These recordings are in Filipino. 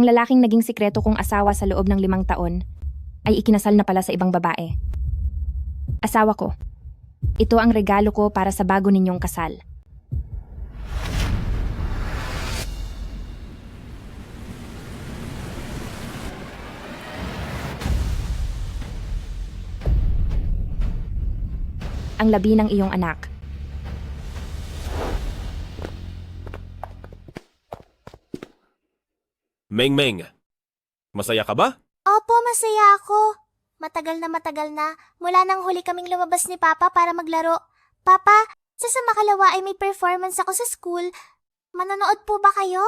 Ang lalaking naging sikreto kong asawa sa loob ng 5 taon ay ikinasal na pala sa ibang babae. Asawa ko, ito ang regalo ko para sa bago ninyong kasal. Ang labi ng iyong anak. Meng, masaya ka ba? Opo, masaya ako. Matagal na mula nang huli kaming lumabas ni Papa para maglaro. Papa, sa makalawa ay may performance ako sa school. Manonood po ba kayo?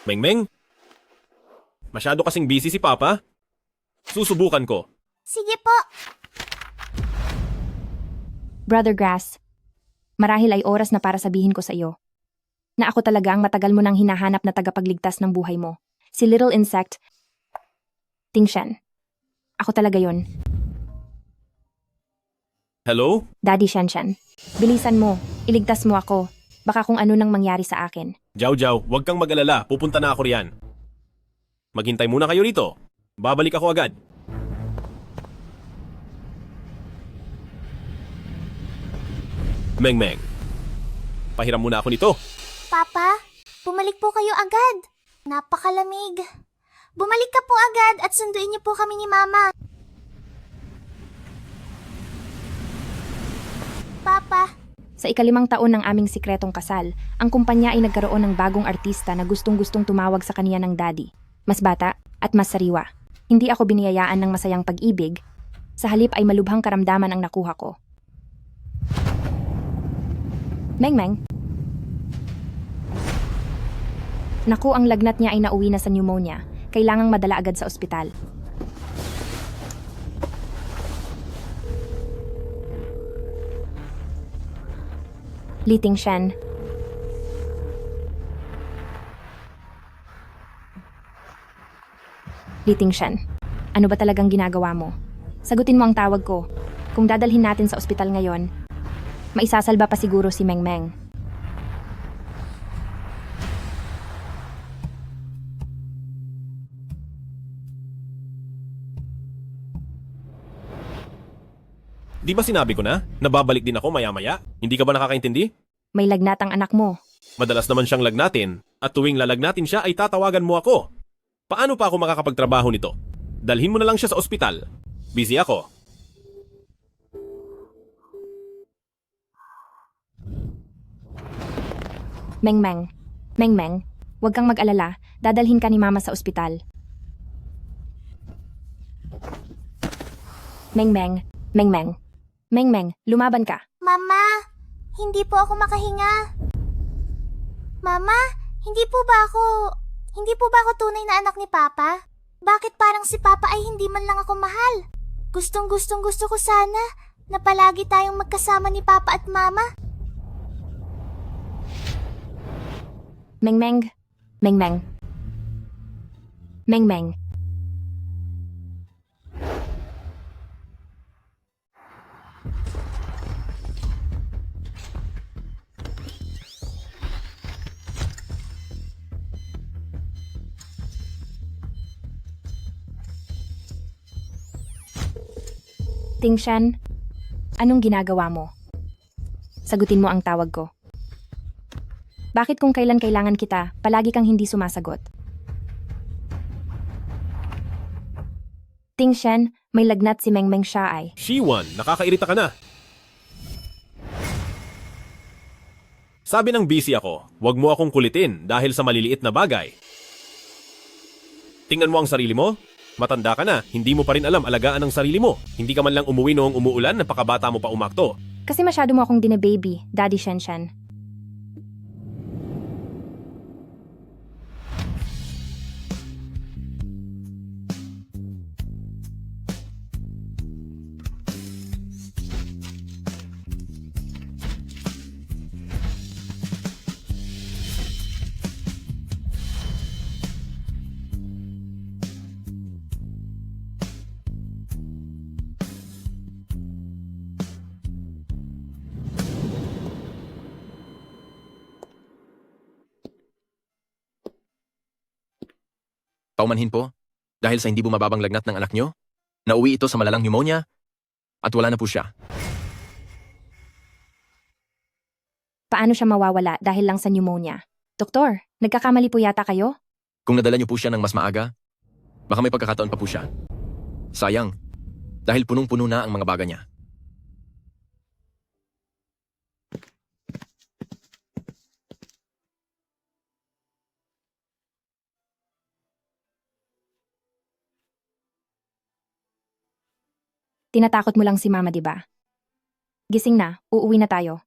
Meng, masyado kasing busy si Papa. Susubukan ko. Sige po. Brother Grass, marahil ay oras na para sabihin ko sa iyo na ako talaga ang matagal mo nang hinahanap na tagapagligtas ng buhay mo. Si Little Insect, Ting-Shen. Ako talaga yon. Hello? Daddy Shen-Shen. Bilisan mo, iligtas mo ako. Baka kung ano nang mangyari sa akin. Jiao, huwag kang mag-alala. Pupunta na ako riyan. Maghintay muna kayo rito. Babalik ako agad. Meng, pahiram muna ako nito. Papa, bumalik po kayo agad. Napakalamig. Bumalik ka po agad at sunduin niyo po kami ni Mama. Papa, Sa ika-5 taon ng aming sikretong kasal, ang kumpanya ay nagkaroon ng bagong artista na gustong-gustong tumawag sa kaniya ng daddy. Mas bata at mas sariwa. Hindi ako biniyayaan ng masayang pag-ibig. Sa halip ay malubhang karamdaman ang nakuha ko. Meng. Naku, ang lagnat niya ay nauwi na sa pneumonia. Kailangang madala agad sa ospital. Li Ting-Shen. Li Ting-Shen, ano ba talagang ginagawa mo? Sagutin mo ang tawag ko. Kung dadalhin natin sa ospital ngayon, maisasalba pa siguro si Meng. Di ba sinabi ko na? Nababalik din ako maya-maya? Hindi ka ba nakakaintindi? May lagnat ang anak mo. Madalas naman siyang lagnatin, at tuwing lalagnatin siya ay tatawagan mo ako. Paano pa ako makakapagtrabaho nito? Dalhin mo na lang siya sa ospital. Busy ako. Meng, huwag kang mag-alala. Dadalhin ka ni Mama sa ospital. Meng, lumaban ka. Mama, hindi po ako makahinga. Mama, hindi po ba ako tunay na anak ni Papa? Bakit parang si Papa ay hindi man lang ako mahal? Gusto ko sana na palagi tayong magkasama ni Papa at Mama. Meng. Ting-Shen, anong ginagawa mo? Sagutin mo ang tawag ko. Bakit kung kailan kailangan kita, palagi kang hindi sumasagot? Ting-Shen, may lagnat si Meng siya ay. Shiwan, nakakairita ka na. Sabi ng busy ako, huwag mo akong kulitin dahil sa maliliit na bagay. Tingnan mo ang sarili mo. Matanda ka na, hindi mo pa rin alam alagaan ang sarili mo. Hindi ka man lang umuwi noong umuulan, napakabata mo pa umakto. Kasi masyado mo akong dine-baby, Daddy Shen-Shen. Paumanhin po, dahil sa hindi bumababang lagnat ng anak nyo, nauwi ito sa malalang pneumonia at wala na po siya. Paano siya mawawala dahil lang sa pneumonia? Doktor, nagkakamali po yata kayo? Kung nadala nyo po siya ng mas maaga, baka may pagkakataon pa po siya. Sayang, dahil punong-puno na ang mga baga niya. Tinatakot mo lang si mama, di ba? Gising na, uuwi na tayo.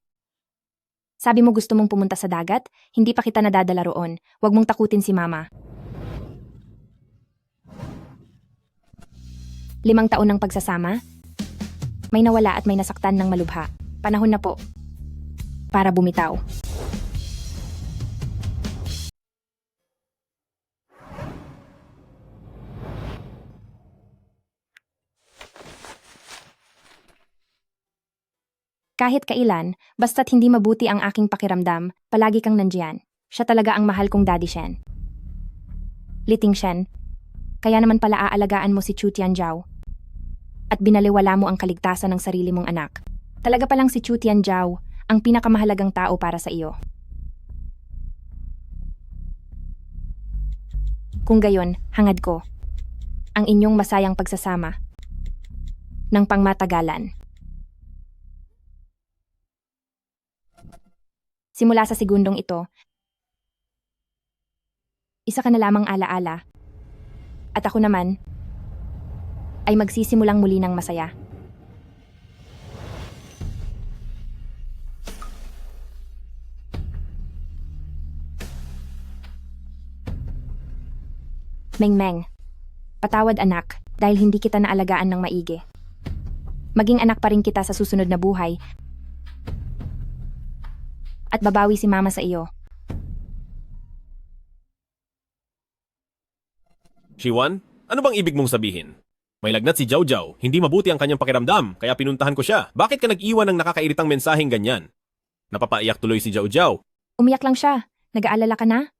Sabi mo gusto mong pumunta sa dagat, hindi pa kita nadadala roon. Huwag mong takutin si mama. 5 taon ng pagsasama, may nawala at may nasaktan ng malubha. Panahon na po para bumitaw. Kahit kailan, basta't hindi mabuti ang aking pakiramdam, palagi kang nandiyan. Siya talaga ang mahal kong Daddy Shen. Liting Shen, kaya naman pala aalagaan mo si Chu Tianjiao. At binaliwala mo ang kaligtasan ng sarili mong anak. Talaga palang si Chu Tianjiao ang pinakamahalagang tao para sa iyo. Kung gayon, hangad ko ang inyong masayang pagsasama ng pangmatagalan. Simula sa segundong ito, isa ka na lamang alaala. At ako naman ay magsisimulang muli ng masaya. Mengmeng, patawad anak dahil hindi kita naalagaan ng maigi. Maging anak pa rin kita sa susunod na buhay at babawi si mama sa iyo. Shiwan, ano bang ibig mong sabihin? May lagnat si Jiao Jiao, hindi mabuti ang kanyang pakiramdam, kaya pinuntahan ko siya. Bakit ka nag-iwan ng nakakairitang mensaheng ganyan? Napapaiyak tuloy si Jiao Jiao. Umiyak lang siya. Nag-aalala ka na?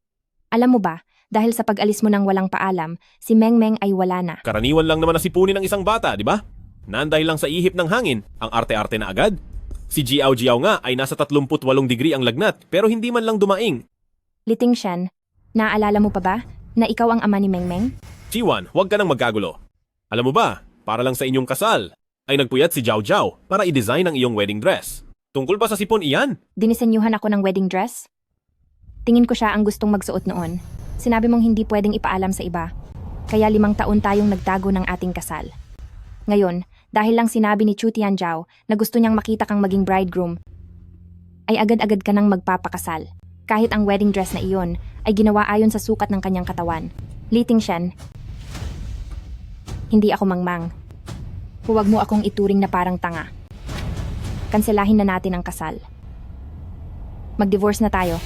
Alam mo ba, dahil sa pag-alis mo ng walang paalam, si Mengmeng ay wala na. Karaniwan lang naman na sipunin ng isang bata, di ba? Naan dahil lang sa ihip ng hangin, ang arte-arte na agad. Si Jiao Jiao nga ay nasa 38 degree ang lagnat, pero hindi man lang dumaing. Liting Shen, naaalala mo pa ba na ikaw ang ama ni Mengmeng? Chiwan, huwag ka nang magkagulo. Alam mo ba, para lang sa inyong kasal, ay nagpuyat si Jiao Jiao para i-design ang iyong wedding dress. Tungkol ba sa sipon iyan? Dinisenyuhan ako ng wedding dress? Tingin ko siya ang gustong magsuot noon. Sinabi mong hindi pwedeng ipaalam sa iba. Kaya 5 taon tayong nagtago ng ating kasal. Ngayon, dahil lang sinabi ni Chu Tianjiao na gusto niyang makita kang maging bridegroom, ay agad-agad ka nang magpapakasal. Kahit ang wedding dress na iyon ay ginawa ayon sa sukat ng kanyang katawan. Liting Shen, hindi ako mangmang. Huwag mo akong ituring na parang tanga. Kanselahin na natin ang kasal. Mag-divorce na tayo.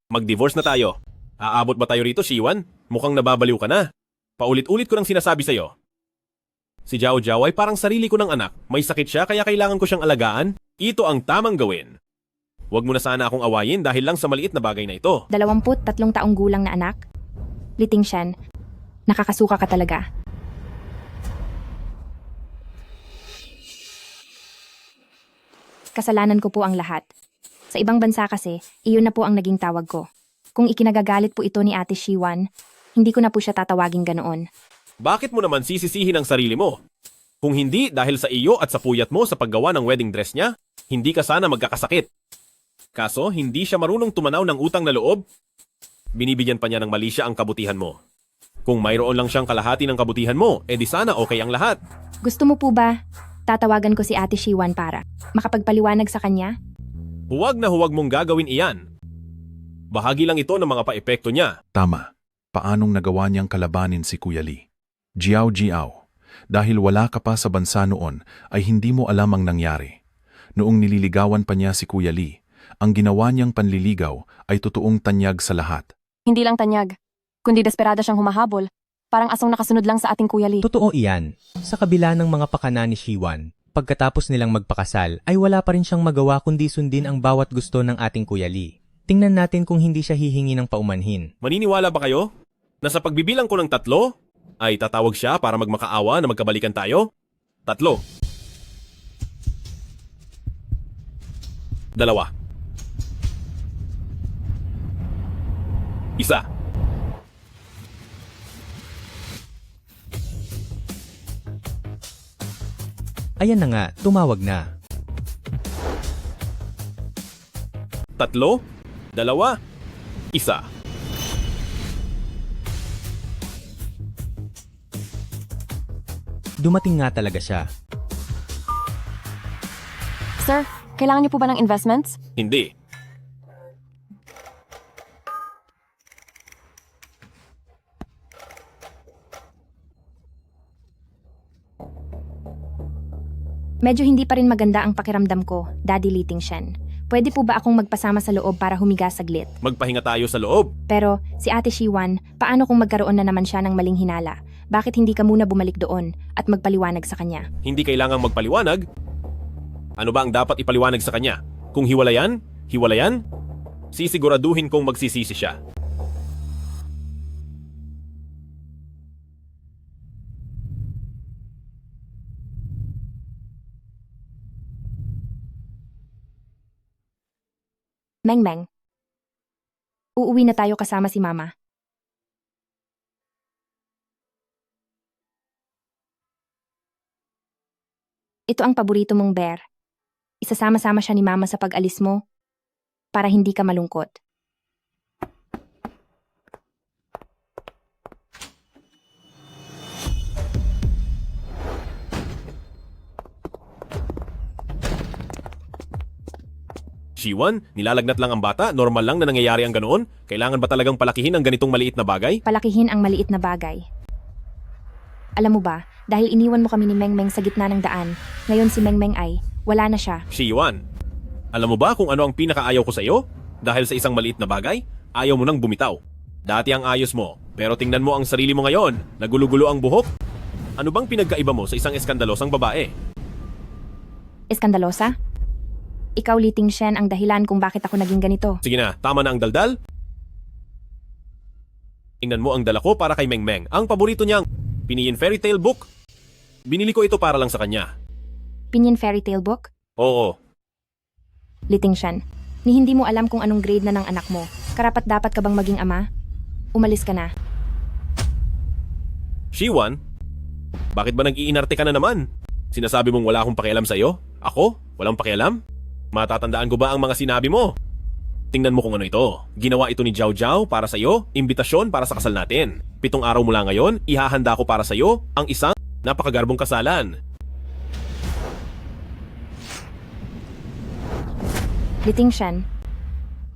Mag-divorce na tayo. Aabot ba tayo rito, Shiwan? Mukhang nababaliw ka na. Paulit-ulit ko nang sinasabi sa'yo. Si Jiao Jiao ay parang sarili ko ng anak. May sakit siya kaya kailangan ko siyang alagaan. Ito ang tamang gawin. Huwag mo na sana akong awayin dahil lang sa maliit na bagay na ito. 23 taong gulang na anak? Liting Shen, nakakasuka ka talaga. Kasalanan ko po ang lahat. Sa ibang bansa kasi, iyon na po ang naging tawag ko. Kung ikinagagalit po ito ni Ate Shiwan, hindi ko na po siya tatawagin ganoon. Bakit mo naman sisisihin ang sarili mo? Kung hindi dahil sa iyo at sa puyat mo sa paggawa ng wedding dress niya, hindi ka sana magkakasakit. Kaso, hindi siya marunong tumanaw ng utang na loob. Binibigyan pa niya ng mali siya ang kabutihan mo. Kung mayroon lang siyang kalahati ng kabutihan mo, edi sana okay ang lahat. Gusto mo po ba tatawagan ko si Ate Shiwan para makapagpaliwanag sa kanya? Huwag na huwag mong gagawin iyan. Bahagi lang ito ng mga paepekto niya. Tama. Paanong nagawa niyang kalabanin si Kuya Lee? Jiao Jiao, dahil wala ka pa sa bansa noon ay hindi mo alam ang nangyari. Noong nililigawan pa niya si Kuya Lee, ang ginawa niyang panliligaw ay totoong tanyag sa lahat. Hindi lang tanyag, kundi desperada siyang humahabol. Parang asong nakasunod lang sa ating Kuya Lee. Totoo iyan. Sa kabila ng mga pakana ni Shiwan, pagkatapos nilang magpakasal ay wala pa rin siyang magawa kundi sundin ang bawat gusto ng ating Kuya Lee. Tingnan natin kung hindi siya hihingi ng paumanhin. Maniniwala ba kayo na sa pagbibilang ko ng 3 ay tatawag siya para magmakaawa na magkabalikan tayo? 3. 2. 1. Ayan na nga, tumawag na. 3, 2, 1. Dumating nga talaga siya. Sir, kailangan niyo po ba ng investments? Hindi. Medyo hindi pa rin maganda ang pakiramdam ko, Daddy Liting Shen. Pwede po ba akong magpasama sa loob para humiga saglit? Magpahinga tayo sa loob. Pero si Ate Shiwan, paano kung magkaroon na naman siya ng maling hinala? Bakit hindi ka muna bumalik doon at magpaliwanag sa kanya? Hindi kailangang magpaliwanag. Ano ba ang dapat ipaliwanag sa kanya? Kung hiwalayan? Hiwalayan? Sisiguraduhin kong magsisisi siya. Meng, uuwi na tayo kasama si Mama. Ito ang paborito mong bear. Isasama-sama siya ni Mama sa pag-alis mo para hindi ka malungkot. Shiwan, nilalagnat lang ang bata, normal lang na nangyayari ang ganoon? Kailangan ba talagang palakihin ang ganitong maliit na bagay? Palakihin ang maliit na bagay. Alam mo ba, dahil iniwan mo kami ni Meng sa gitna ng daan, ngayon si Meng ay, wala na siya. Shiwan, alam mo ba kung ano ang pinakaayaw ko sa iyo? Dahil sa isang maliit na bagay, ayaw mo nang bumitaw. Dati ang ayos mo, pero tingnan mo ang sarili mo ngayon, nagulugulo ang buhok. Ano bang pinagkaiba mo sa isang eskandalosang babae? Eskandalosa? Ikaw, Liting Shen, ang dahilan kung bakit ako naging ganito. Sige na, tama na ang daldal. Tingnan mo ang dala ko para kay Meng. Ang paborito niyang Pinyin Fairy Tale Book. Binili ko ito para lang sa kanya. Pinyin Fairy Tale Book? Oo, Liting Shen, ni hindi mo alam kung anong grade na ng anak mo. Karapat dapat ka bang maging ama? Umalis ka na. Shiwan, bakit ba nag-iinarte ka na naman? Sinasabi mong wala akong pakialam sa iyo? Ako? Walang pakialam? Matatandaan ko ba ang mga sinabi mo? Tingnan mo kung ano ito. Ginawa ito ni Jiao Jiao para sa iyo, imbitasyon para sa kasal natin. 7 araw mula ngayon, ihahanda ko para sa iyo ang isang napakagarbong kasalan. Liting Shen,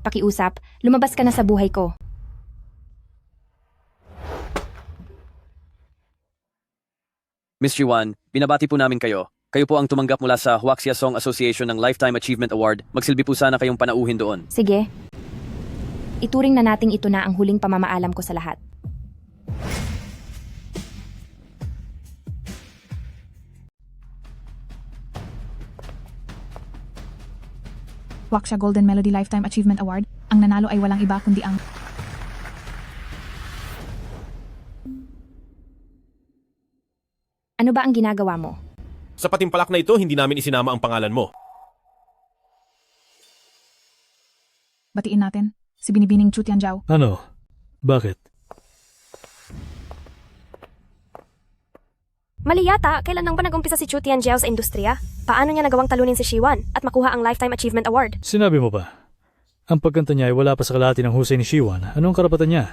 pakiusap, lumabas ka na sa buhay ko. Miss Shiwan, binabati po namin kayo. Kayo po ang tumanggap mula sa Huaxia Song Association ng Lifetime Achievement Award. Magsilbi po sana kayong panauhin doon. Sige. Ituring na nating ito na ang huling pamamaalam ko sa lahat. Huaxia Golden Melody Lifetime Achievement Award, ang nanalo ay walang iba kundi ang Ano ba ang ginagawa mo? Sa patimpalak na ito, hindi namin isinama ang pangalan mo. batiin natin, si Binibining Chu Tianjiao. Ano? Bakit? Mali yata, kailan nang ba nag-umpisa si Chu Tianjiao sa industriya? Paano niya nagawang talunin si Shiwan at makuha ang Lifetime Achievement Award? Sinabi mo ba? Ang pagkanta niya ay wala pa sa kalahati ng husay ni Shiwan. Anong karapatan niya?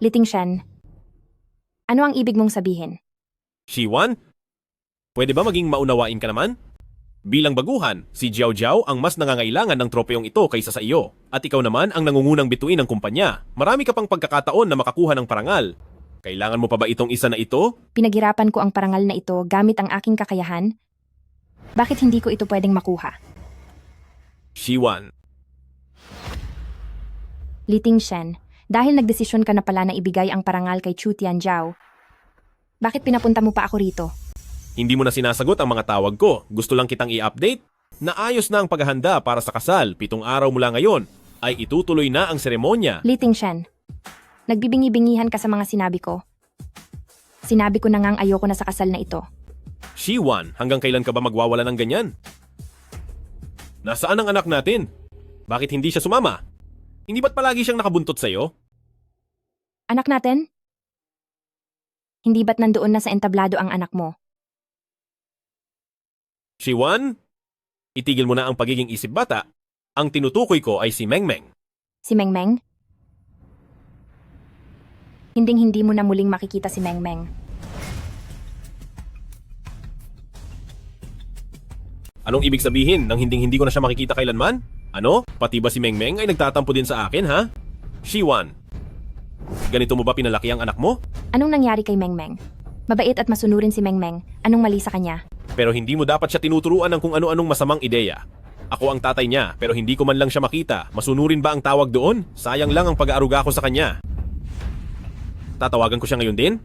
Liting Shen, ano ang ibig mong sabihin? Shiwan? Pwede ba maging maunawain ka naman? Bilang baguhan, si Jiao Jiao ang mas nangangailangan ng tropeyong ito kaysa sa iyo. At ikaw naman ang nangungunang bituin ng kumpanya. Marami ka pang pagkakataon na makakuha ng parangal. Kailangan mo pa ba itong isa na ito? Pinaghirapan ko ang parangal na ito gamit ang aking kakayahan? Bakit hindi ko ito pwedeng makuha? Shiwan, Liting Shen, dahil nagdesisyon ka na pala na ibigay ang parangal kay Chu Tianjiao, bakit pinapunta mo pa ako rito? hindi mo na sinasagot ang mga tawag ko. Gusto lang kitang i-update na ayos na ang paghahanda para sa kasal 7 araw mula ngayon. ay itutuloy na ang seremonya. Li Tingshan, nagbibingi-bingihan ka sa mga sinabi ko. Sinabi ko na ngang ayoko na sa kasal na ito. Shiwan, hanggang kailan ka ba magwawala ng ganyan? Nasaan ang anak natin? Bakit hindi siya sumama? Hindi ba't palagi siyang nakabuntot sa'yo? Anak natin? Hindi ba't nandoon na sa entablado ang anak mo? Shiwan, itigil mo na ang pagiging isip bata. Ang tinutukoy ko ay si Mengmeng. Si Mengmeng? Hinding-hindi mo na muling makikita si Mengmeng. Anong ibig sabihin nang hinding-hindi ko na siya makikita kailanman? Ano? Pati ba si Mengmeng ay nagtatampo din sa akin, ha? Shiwan, ganito mo ba pinalaki ang anak mo? Anong nangyari kay Mengmeng? Mabait at masunurin si Mengmeng. Anong mali sa kanya? Pero hindi mo dapat siya tinuturuan ng kung ano-anong masamang ideya. Ako ang tatay niya, pero hindi ko man lang siya makita. Masunurin ba ang tawag doon? Sayang lang ang pag-aaruga ko sa kanya. Tatawagan ko siya ngayon din?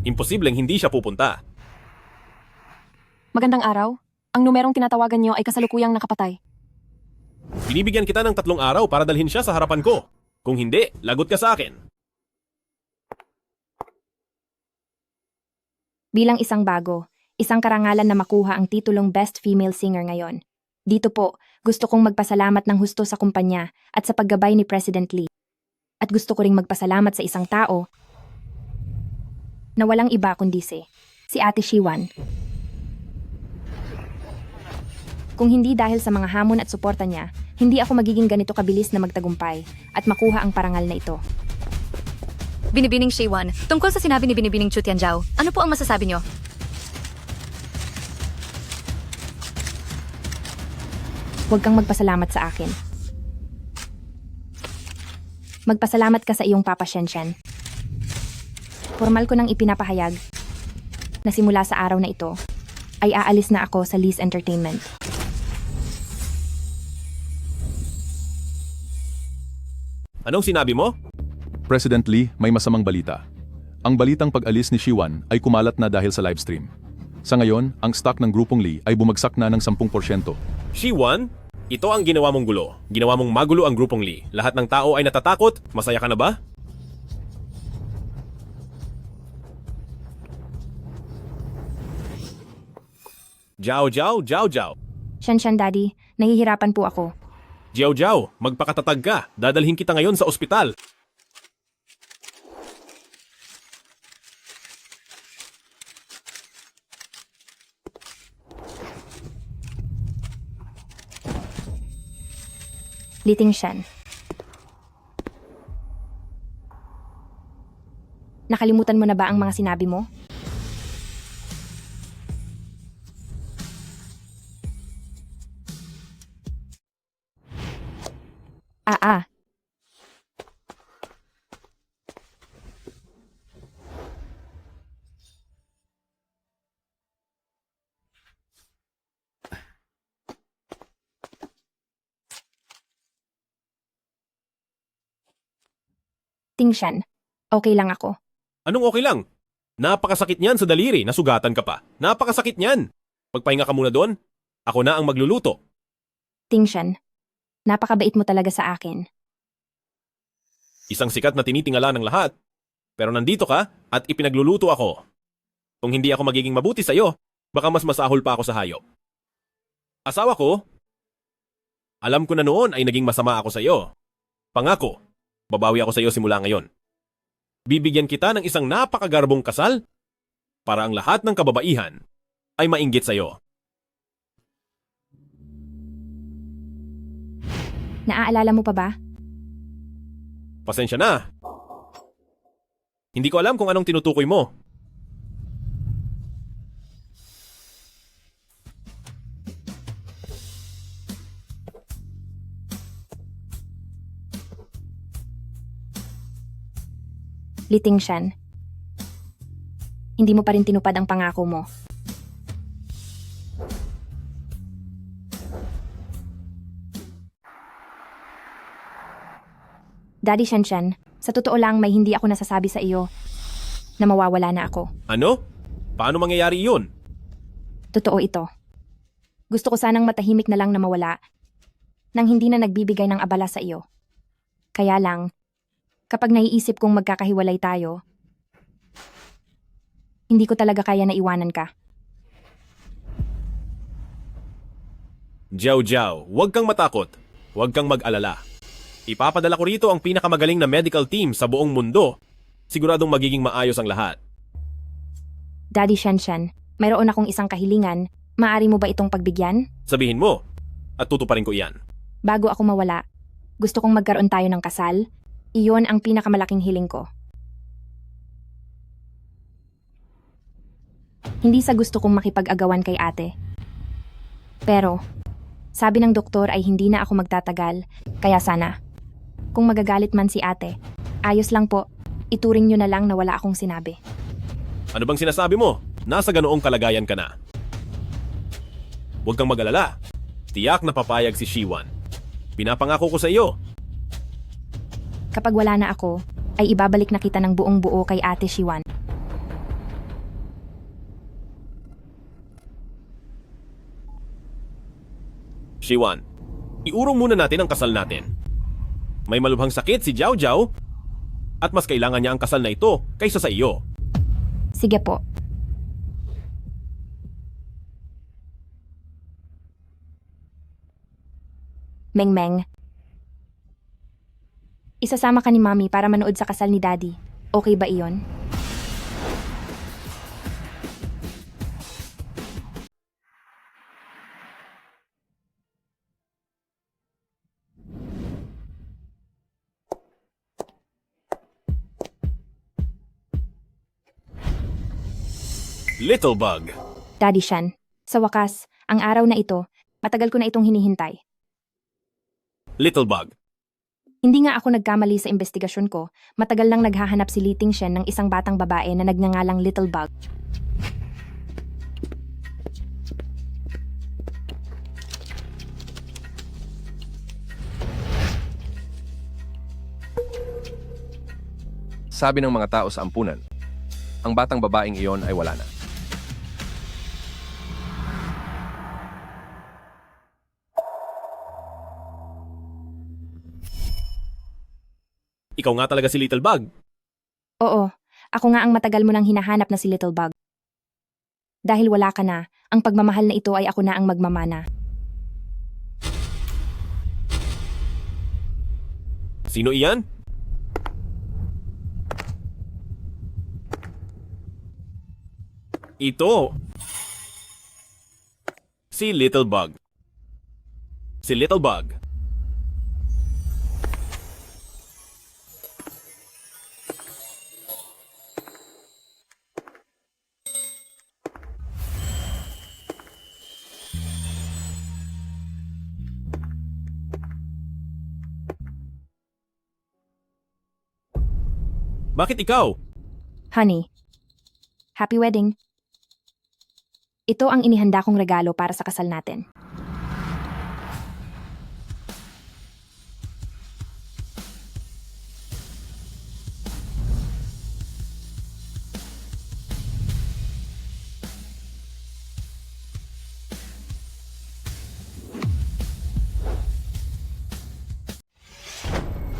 Imposibleng hindi siya pupunta. Magandang araw. Ang numerong tinatawagan niyo ay kasalukuyang nakapatay. Binibigyan kita ng 3 araw para dalhin siya sa harapan ko. Kung hindi, lagot ka sa akin. Bilang isang bago, isang karangalan na makuha ang titulong Best Female Singer ngayon. Dito po, gusto kong magpasalamat ng husto sa kumpanya at sa paggabay ni President Lee. At gusto ko ring magpasalamat sa isang tao na walang iba kundi si Ate Shiwan. Kung hindi dahil sa mga hamon at suporta niya, hindi ako magiging ganito kabilis na magtagumpay at makuha ang parangal na ito. Binibining Shiwan, tungkol sa sinabi ni Binibining Chu Tianjiao, ano po ang masasabi niyo? Huwag kang magpasalamat sa akin. Magpasalamat ka sa iyong Papa Shenshen. Formal ko nang ipinapahayag na simula sa araw na ito, ay aalis na ako sa Lee's Entertainment. Anong sinabi mo? President Lee, may masamang balita. Ang balitang pag-alis ni Shiwan ay kumalat na dahil sa livestream. Sa ngayon, ang stock ng grupong Lee ay bumagsak na ng 10%. Shiwan, ito ang ginawa mong gulo. Ginawa mong magulo ang grupong Lee. Lahat ng tao ay natatakot. Masaya ka na ba? Jiao Jiao, Jiao Jiao. Shenshen Daddy, nahihirapan po ako. Jiao Jiao, magpakatatag ka. Dadalhin kita ngayon sa ospital. Li Tingshan. Nakalimutan mo na ba ang mga sinabi mo? Ah. Tingshan, okay lang ako. Anong okay lang? Napakasakit niyan sa daliri, nasugatan ka pa. Napakasakit niyan. Magpahinga ka muna doon. Ako na ang magluluto. Tingshan, napakabait mo talaga sa akin. Isang sikat na tinitingala ng lahat. Pero nandito ka at ipinagluluto ako. Kung hindi ako magiging mabuti sa'yo, baka mas masahol pa ako sa hayop. Asawa ko, alam ko na noon ay naging masama ako sa'yo. Pangako, babawi ako sa'yo simula ngayon. Bibigyan kita ng isang napakagarbong kasal para ang lahat ng kababaihan ay mainggit sa'yo. Naaalala mo pa ba? Pasensya na. Hindi ko alam kung anong tinutukoy mo. Li Tingshan, hindi mo pa rin tinupad ang pangako mo. Daddy Shenshen, sa totoo lang may hindi ako nasasabi sa iyo na mawawala na ako. Ano? Paano mangyayari iyon? Totoo ito. Gusto ko sanang matahimik na lang na mawala. nang hindi na nagbibigay ng abala sa iyo. Kaya lang, kapag naiisip kong magkakahiwalay tayo, hindi ko talaga kaya na iwanan ka. Jiao Jiao, huwag kang matakot. Huwag kang mag-alala. Ipapadala ko rito ang pinakamagaling na medical team sa buong mundo. Siguradong magiging maayos ang lahat. Daddy Shanshan, mayroon akong isang kahilingan. Maaari mo ba itong pagbigyan? Sabihin mo, at tutuparin ko iyan. Bago ako mawala, gusto kong magkaroon tayo ng kasal. Iyon ang pinakamalaking hiling ko. Hindi sa gusto kong makipag-agawan kay ate. Pero, sabi ng doktor ay hindi na ako magtatagal, kaya sana. Kung magagalit man si ate, ayos lang po, ituring nyo na lang na wala akong sinabi. Ano bang sinasabi mo? Nasa ganoong kalagayan ka na. Huwag kang mag-alala. Tiyak na papayag si Shiwan. Pinapangako ko sa iyo. Kapag wala na ako, ay ibabalik na kita ng buong buo kay ate Shiwan. Shiwan, iurong muna natin ang kasal natin. May malubhang sakit si Jiao Jiao at mas kailangan niya ang kasal na ito kaysa sa iyo. Sige po. Mengmeng. Isasama ka ni Mami para manood sa kasal ni Daddy. Okay ba iyon? Little Bug. Daddy Shan, sa wakas, ang araw na ito, matagal ko na itong hinihintay. Little Bug. Hindi nga ako nagkamali sa investigasyon ko, matagal nang naghahanap si Li Tingshen ng isang batang babae na nagngangalang Little Bug. Sabi ng mga tao sa ampunan, ang batang babaeng iyon ay wala na. Ikaw nga talaga si Little Bug. Oo, ako nga ang matagal mo nang hinahanap na si Little Bug. Dahil wala ka na, ang pagmamahal na ito ay ako na ang magmamana. Sino iyan? Ito. Si Little Bug. Si Little Bug. Bakit ikaw? Honey, happy wedding. Ito ang inihanda kong regalo para sa kasal natin.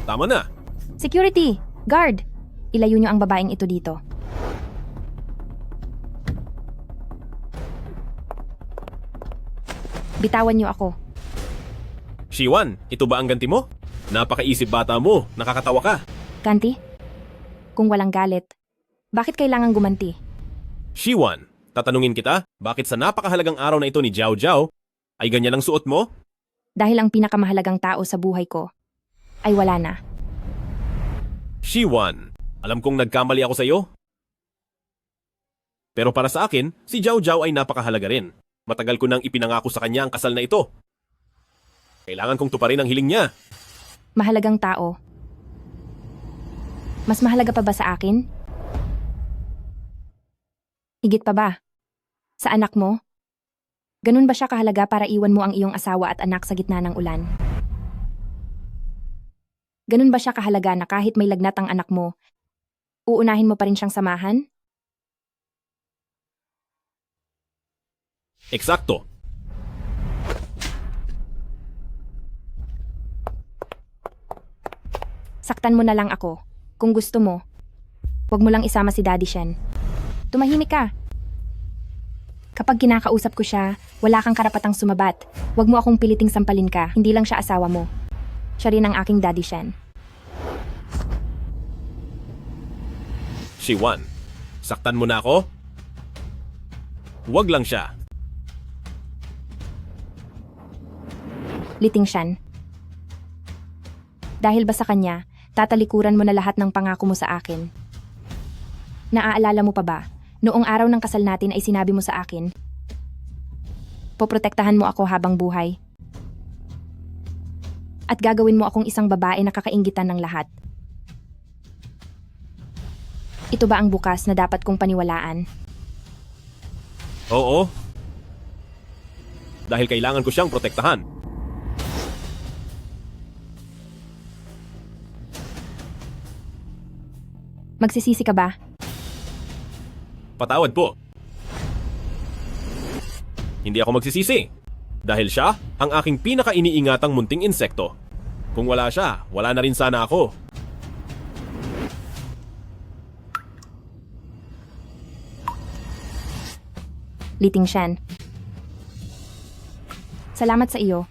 Tama na. Security! Guard! Ilayo niyo ang babaeng ito dito. Bitawan niyo ako. Shiwan, ito ba ang ganti mo? Napakaisip bata mo, nakakatawa ka. Ganti? Kung walang galit, bakit kailangan gumanti? Shiwan, tatanungin kita, bakit sa napakahalagang araw na ito ni Jiao Jiao, ay ganyan ang suot mo? Dahil ang pinakamahalagang tao sa buhay ko ay wala na. Shiwan, alam kong nagkamali ako sa iyo. Pero para sa akin, si Jiao Jiao ay napakahalaga rin. Matagal ko nang ipinangako sa kanya ang kasal na ito. Kailangan kong tuparin ang hiling niya. Mahalagang tao. Mas mahalaga pa ba sa akin? Higit pa ba? Sa anak mo? Ganun ba siya kahalaga para iwan mo ang iyong asawa at anak sa gitna ng ulan? Ganun ba siya kahalaga na kahit may lagnat ang anak mo, uunahin mo pa rin siyang samahan? Eksakto. Saktan mo na lang ako. Kung gusto mo, huwag mo lang isama si Daddy Shen. Tumahimik ka. Kapag kinakausap ko siya, wala kang karapatang sumabat. Huwag mo akong piliting sampalin ka. Hindi lang siya asawa mo. Siya rin ang aking Daddy Shen. Shiwan, saktan mo na ako? Huwag lang siya. Liting Shen. Dahil ba sa kanya, tatalikuran mo na lahat ng pangako mo sa akin? Naaalala mo pa ba? Noong araw ng kasal natin ay sinabi mo sa akin, poprotektahan mo ako habang buhay. At gagawin mo akong isang babae na kakainggitan ng lahat. Ito ba ang bukas na dapat kong paniwalaan? Oo. Dahil kailangan ko siyang protektahan. Magsisisi ka ba? Patawad po. Hindi ako magsisisi. Dahil siya ang aking pinaka-iniingatang munting insekto. Kung wala siya, wala na rin sana ako. Liting Shen. Salamat sa iyo.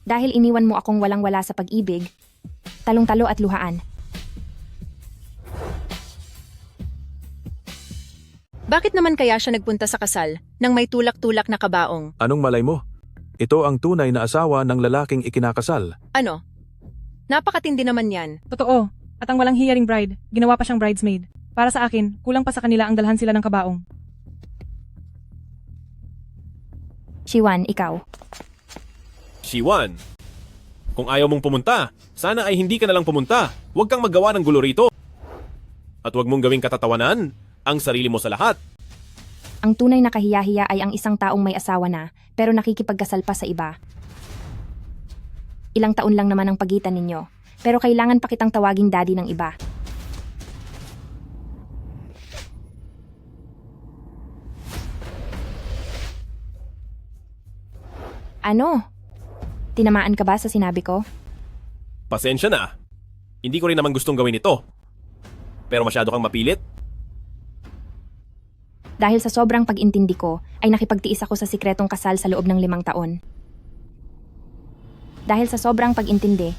Dahil iniwan mo akong walang-wala sa pag-ibig, talong-talo at luhaan. Bakit naman kaya siya nagpunta sa kasal nang may tulak-tulak na kabaong? Anong malay mo? Ito ang tunay na asawa ng lalaking ikinakasal. Ano? Napakatindi naman yan. Totoo. At ang walang hiyaring bride, ginawa pa siyang bridesmaid. Para sa akin, kulang pa sa kanila ang dalhan sila ng kabaong. Shiwan, ikaw. Shiwan, kung ayaw mong pumunta, sana ay hindi ka na lang pumunta. Huwag kang maggawa ng gulo rito. At huwag mong gawing katatawanan ang sarili mo sa lahat. Ang tunay na kahiyahiya ay ang isang taong may asawa na, pero nakikipagkasal pa sa iba. Ilang taon lang naman ang pagitan ninyo, pero kailangan pa kitang tawaging daddy ng iba. Ano? Tinamaan ka ba sa sinabi ko? Pasensya na. Hindi ko rin naman gustong gawin ito. Pero masyado kang mapilit. Dahil sa sobrang pag-intindi ko, ay nakipagtiis ako sa sikretong kasal sa loob ng 5 taon. Dahil sa sobrang pag-intindi,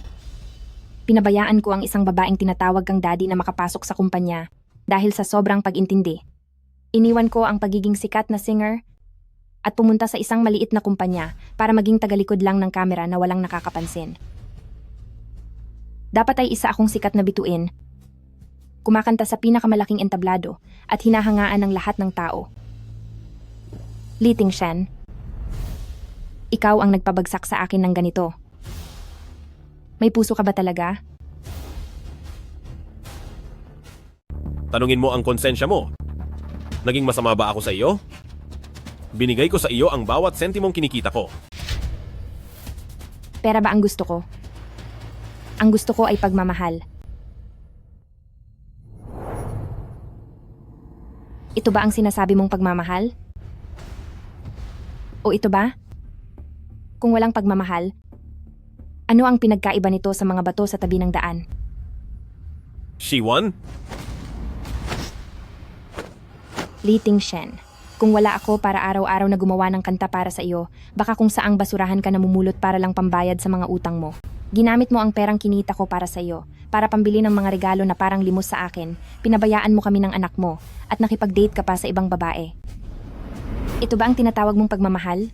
pinabayaan ko ang isang babaeng tinatawag kang daddy na makapasok sa kumpanya. Dahil sa sobrang pag-intindi, iniwan ko ang pagiging sikat na singer at pumunta sa isang maliit na kumpanya para maging tagalikod lang ng kamera na walang nakakapansin. Dapat ay isa akong sikat na bituin, kumakanta sa pinakamalaking entablado at hinahangaan ng lahat ng tao. Liting Shen, ikaw ang nagpabagsak sa akin ng ganito. May puso ka ba talaga? Tanungin mo ang konsensya mo. Naging masama ba ako sa iyo? Binigay ko sa iyo ang bawat sentimong kinikita ko. Pera ba ang gusto ko? Ang gusto ko ay pagmamahal. Ito ba ang sinasabi mong pagmamahal? O ito ba? Kung walang pagmamahal, ano ang pinagkaiba nito sa mga bato sa tabi ng daan? Shiwan? Liting Shen, kung wala ako para araw-araw na gumawa ng kanta para sa iyo, baka kung saang basurahan ka namumulot para lang pambayad sa mga utang mo. Ginamit mo ang perang kinita ko para sa iyo, para pambili ng mga regalo na parang limos sa akin, pinabayaan mo kami ng anak mo, at nakipag-date ka pa sa ibang babae. Ito ba ang tinatawag mong pagmamahal?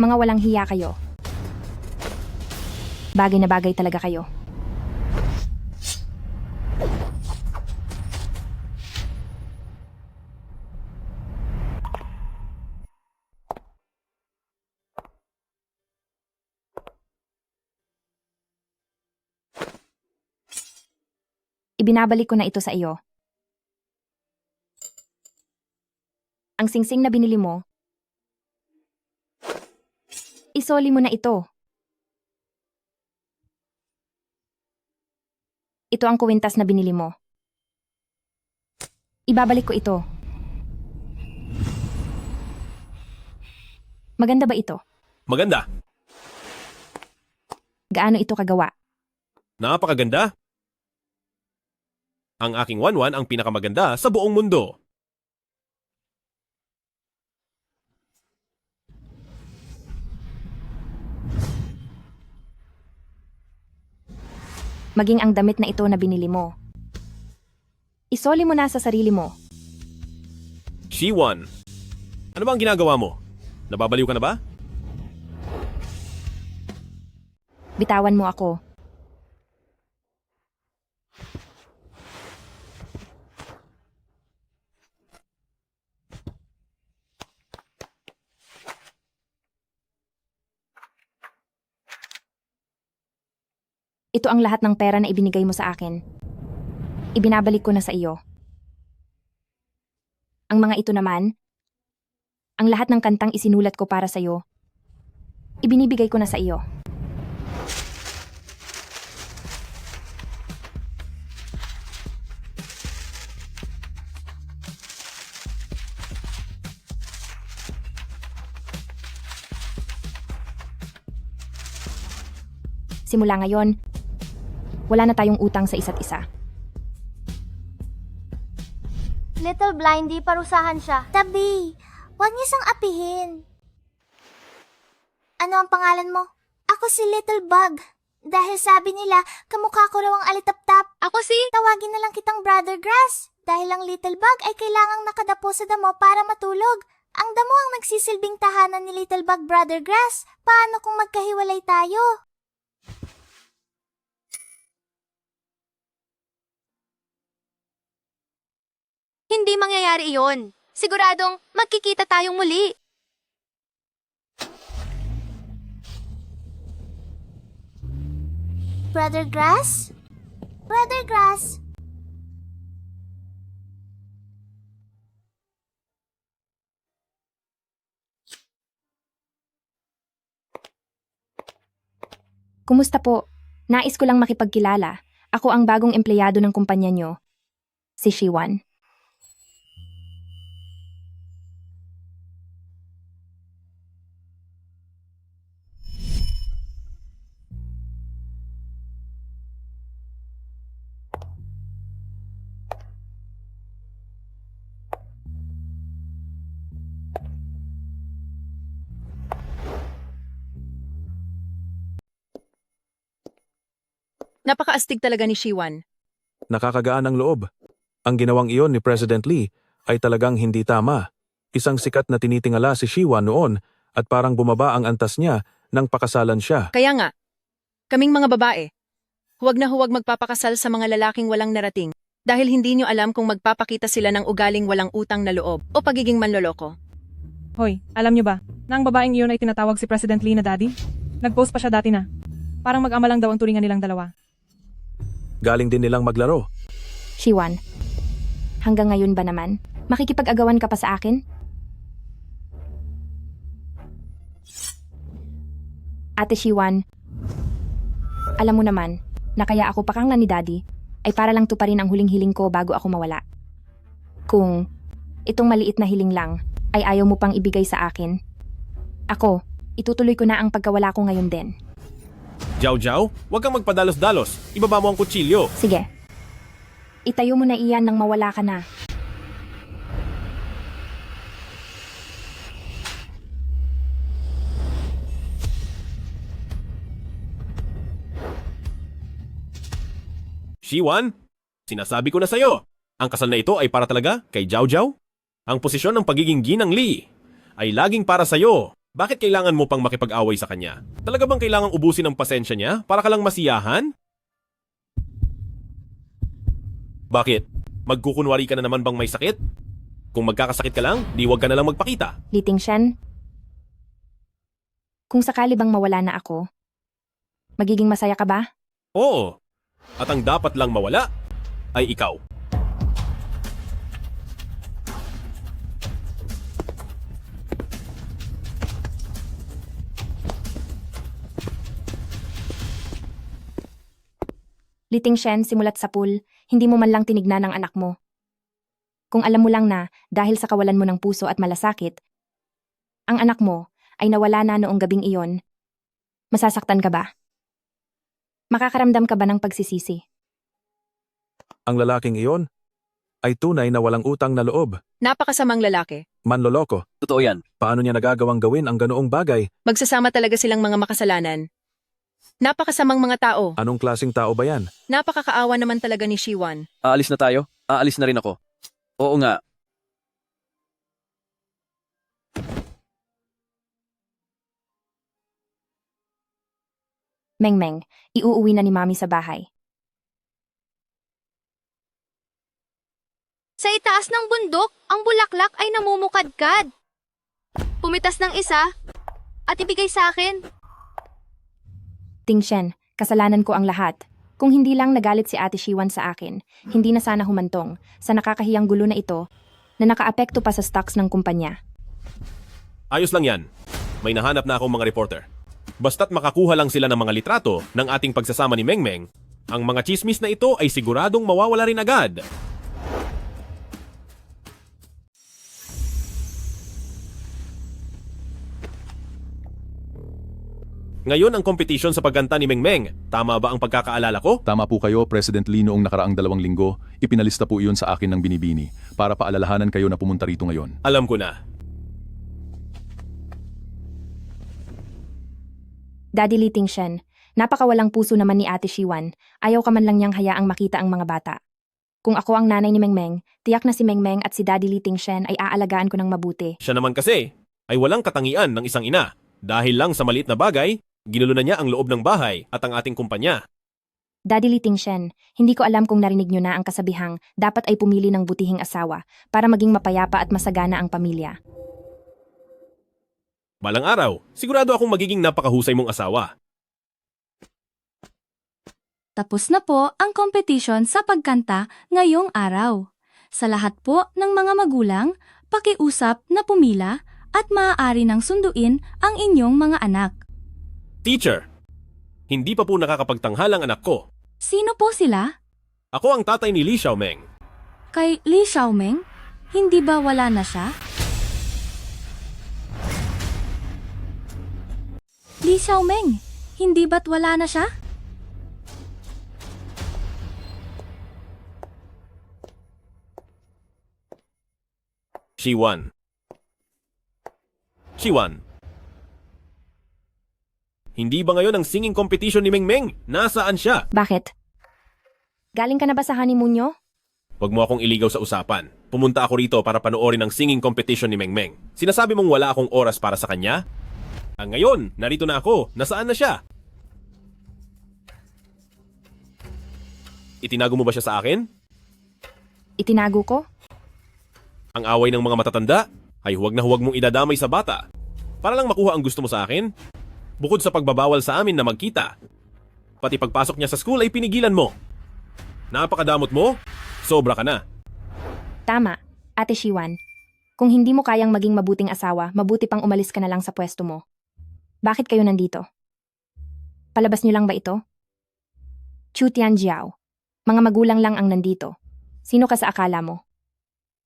Mga walang hiya kayo. Bagay na bagay talaga kayo. Ibinabalik ko na ito sa iyo. Ang singsing na binili mo, isoli mo na ito. Ito ang kuwintas na binili mo. Ibabalik ko ito. Maganda ba ito? Maganda. Gaano ito kagawa? Napakaganda. Ang aking 1-1 ang pinakamaganda sa buong mundo. Maging ang damit na ito na binili mo. Isoli mo na sa sarili mo. Shiwan, ano ba ang ginagawa mo? Nababaliw ka na ba? Bitawan mo ako. Ito ang lahat ng pera na ibinigay mo sa akin. Ibinabalik ko na sa iyo. Ang mga ito naman, ang lahat ng kantang isinulat ko para sa iyo, ibinibigay ko na sa iyo. Simula ngayon, wala na tayong utang sa isa't isa. Little Blindy, parusahan siya. Tabi, huwag niyo siyang apihin. Ano ang pangalan mo? Ako si Little Bug. Dahil sabi nila, kamukha ko raw ang alitap-tap. Ako si... Tawagin na lang kitang Brother Grass. Dahil ang Little Bug ay kailangang nakadapo sa damo para matulog. Ang damo ang nagsisilbing tahanan ni Little Bug, Brother Grass. Paano kung magkahiwalay tayo? Hindi mangyayari iyon. Siguradong magkikita tayong muli. Brother Grass? Brother Grass? Kumusta po? Nais ko lang makipagkilala. Ako ang bagong empleyado ng kumpanya nyo. Si Shiwan. Napakaastig talaga ni Shiwan. Nakakagaan ang loob. Ang ginawang iyon ni President Lee ay talagang hindi tama. Isang sikat na tinitingala si Shiwan noon at parang bumaba ang antas niya nang pakasalan siya. Kaya nga, kaming mga babae, huwag na huwag magpapakasal sa mga lalaking walang narating dahil hindi nyo alam kung magpapakita sila ng ugaling walang utang na loob o pagiging manloloko. Hoy, alam niyo ba, na ang babaeng iyon ay tinatawag si President Lee na daddy? Nag-post pa siya dati na. Parang mag-ama lang daw ang turingan nilang dalawa. Galing din nilang maglaro. Shiwan, hanggang ngayon ba naman, makikipag-agawan ka pa sa akin? Ate Shiwan, alam mo naman, na kaya ako pakanglan ni Daddy, ay para lang tuparin ang huling-hiling ko bago ako mawala. Kung itong maliit na hiling lang, ay ayaw mo pang ibigay sa akin, ako, itutuloy ko na ang pagkawala ko ngayon din. Jiao Jiao, huwag kang magpadalos-dalos. Ibaba mo ang kutsilyo. Sige. Itayo mo na iyan nang mawala ka na. Shiwan, sinasabi ko na sa'yo. Ang kasal na ito ay para talaga kay Jiao Jiao. Ang posisyon ng pagiging ginang Lee ay laging para sa'yo. Bakit kailangan mo pang makipag-away sa kanya? Talaga bang kailangang ubusin ang pasensya niya para ka lang masiyahan? Bakit? Magkukunwari ka na naman bang may sakit? Kung magkakasakit ka lang, di wag ka na lang magpakita. Liting Shen, kung sakali bang mawala na ako, magiging masaya ka ba? Oo. At ang dapat lang mawala ay ikaw. Liting Shen, simulat sa pool, hindi mo man lang tinignan ang anak mo. Kung alam mo lang na, dahil sa kawalan mo ng puso at malasakit, ang anak mo ay nawala na noong gabing iyon, masasaktan ka ba? Makakaramdam ka ba ng pagsisisi? Ang lalaking iyon ay tunay na walang utang na loob. Napakasamang lalaki. Manloloko. Totoo yan. Paano niya nagagawang gawin ang ganoong bagay? Magsasama talaga silang mga makasalanan. Napakasamang mga tao. Anong klaseng tao ba yan? Napakakaawa naman talaga ni Shiwan. Aalis na tayo? Aalis na rin ako. Oo nga. Mengmeng, iuuwi na ni Mami sa bahay. Sa itaas ng bundok, ang bulaklak ay namumukadkad. Pumitas ng isa at ibigay sa akin. Tingshen, kasalanan ko ang lahat. Kung hindi lang nagalit si Ate Shiwan sa akin, hindi na sana humantong sa nakakahiyang gulo na ito na nakaapekto pa sa stocks ng kumpanya. Ayos lang yan. May nahanap na akong mga reporter. Basta't makakuha lang sila ng mga litrato ng ating pagsasama ni Mengmeng, ang mga chismis na ito ay siguradong mawawala rin agad. Ngayon ang competition sa pagganta ni Mengmeng. Tama ba ang pagkakaalala ko? Tama po kayo, President Lee, noong nakaraang 2 linggo, ipinalista po iyon sa akin ng binibini para paalalahanan kayo na pumunta rito ngayon. Alam ko na. Daddy Lee Tingshen, napakawalang puso naman ni Ate Shiwan. Ayaw ka man lang niyang hayaang makita ang mga bata. Kung ako ang nanay ni Mengmeng, tiyak na si Mengmeng at si Daddy Lee Tingshen ay aalagaan ko ng mabuti. Siya naman kasi ay walang katangian ng isang ina. Dahil lang sa maliit na bagay, ginulo na niya ang loob ng bahay at ang ating kumpanya. Daddy Lee Tingshen, hindi ko alam kung narinig niyo na ang kasabihang dapat ay pumili ng butihing asawa para maging mapayapa at masagana ang pamilya. Balang araw, sigurado akong magiging napakahusay mong asawa. Tapos na po ang competition sa pagkanta ngayong araw. Sa lahat po ng mga magulang, pakiusap na pumila at maaari nang sunduin ang inyong mga anak. Teacher, hindi pa po nakakapagtanghal ang anak ko. Sino po sila? Ako ang tatay ni Li Xiaomeng. Kay Li Xiaomeng? Hindi ba wala na siya? Li Xiaomeng, hindi ba't wala na siya? Shiwan. Hindi ba ngayon ang singing competition ni Mengmeng? Nasaan siya? Bakit? Galing ka na ba sa honeymoon niyo? Huwag mo akong iligaw sa usapan. Pumunta ako rito para panoorin ang singing competition ni Mengmeng. Sinasabi mong wala akong oras para sa kanya? Ngayon, narito na ako. Nasaan na siya? Itinago mo ba siya sa akin? Itinago ko? Ang away ng mga matatanda ay huwag na huwag mong idadamay sa bata. Para lang makuha ang gusto mo sa akin? Bukod sa pagbabawal sa amin na magkita, pati pagpasok niya sa school ay pinigilan mo. Napakadamot mo? Sobra ka na. Tama, Ate Shiwan. Kung hindi mo kayang maging mabuting asawa, mabuti pang umalis ka na lang sa pwesto mo. Bakit kayo nandito? Palabas niyo lang ba ito? Chu Tianjiao. Mga magulang lang ang nandito. Sino ka sa akala mo?